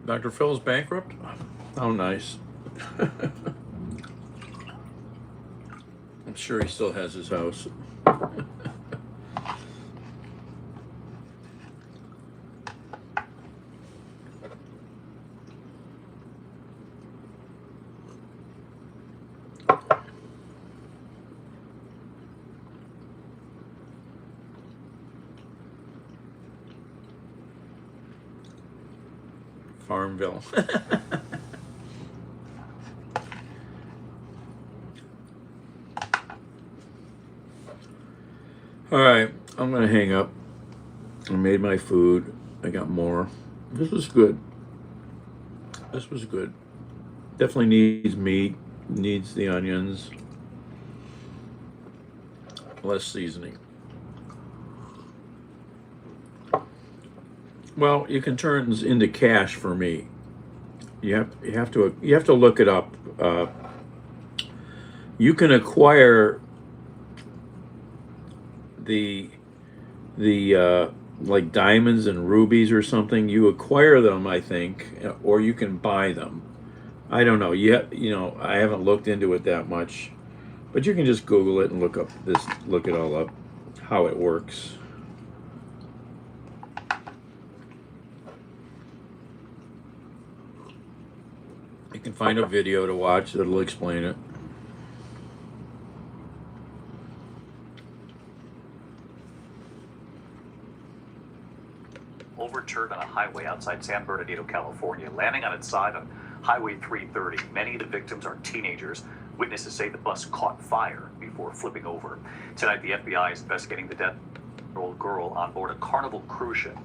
C: Dr. Phil's bankrupt? How nice. I'm sure he still has his house. Farmville. All right, I'm gonna hang up. I made my food. I got more. This was good. This was good. Definitely needs meat, needs the onions, less seasoning. Well, you can turn this into cash for me. You have to look it up. You can acquire the like diamonds and rubies or something. You acquire them, I think, or you can buy them. I don't know. You know, I haven't looked into it that much, but you can just Google it and look it all up, how it works. You can find a video to watch that'll explain it.
P: Overturned on a highway outside San Bernardino, California, landing on its side on Highway 330. Many of the victims are teenagers. Witnesses say the bus caught fire before flipping over. Tonight, the FBI is investigating the death of an old girl on board a Carnival cruise ship.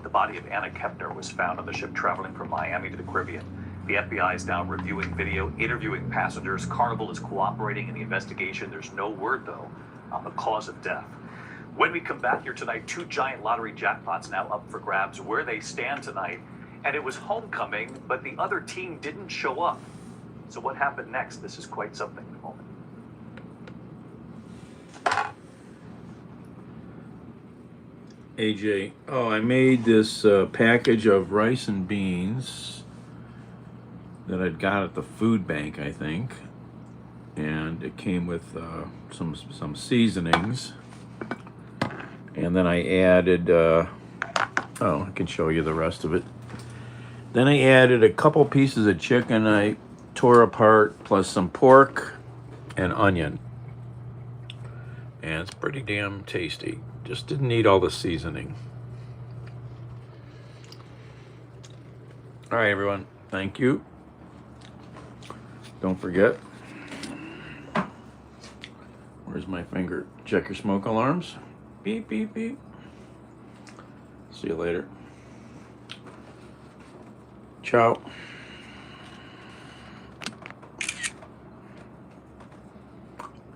P: The body of Anna Kepner was found on the ship traveling from Miami to the Caribbean. The FBI is now reviewing video, interviewing passengers. Carnival is cooperating in the investigation. There's no word, though, on the cause of death. When we come back here tonight, 2 giant lottery jackpots now up for grabs. Where they stand tonight, and it was homecoming, but the other team didn't show up. So what happened next? This is quite something in a moment.
C: AJ, oh, I made this package of rice and beans that I'd got at the food bank, I think, and it came with some seasonings, and then I added oh, I can show you the rest of it. Then I added a couple pieces of chicken I tore apart, plus some pork and onion, and it's pretty damn tasty. Just didn't need all the seasoning. All right, everyone, thank you. Don't forget, where's my finger? Check your smoke alarms. Beep, beep, beep. See you later. Ciao.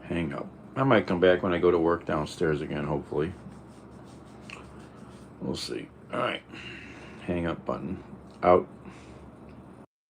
C: Hang up. I might come back when I go to work downstairs again, hopefully. We'll see. All right. Hang up button. Out.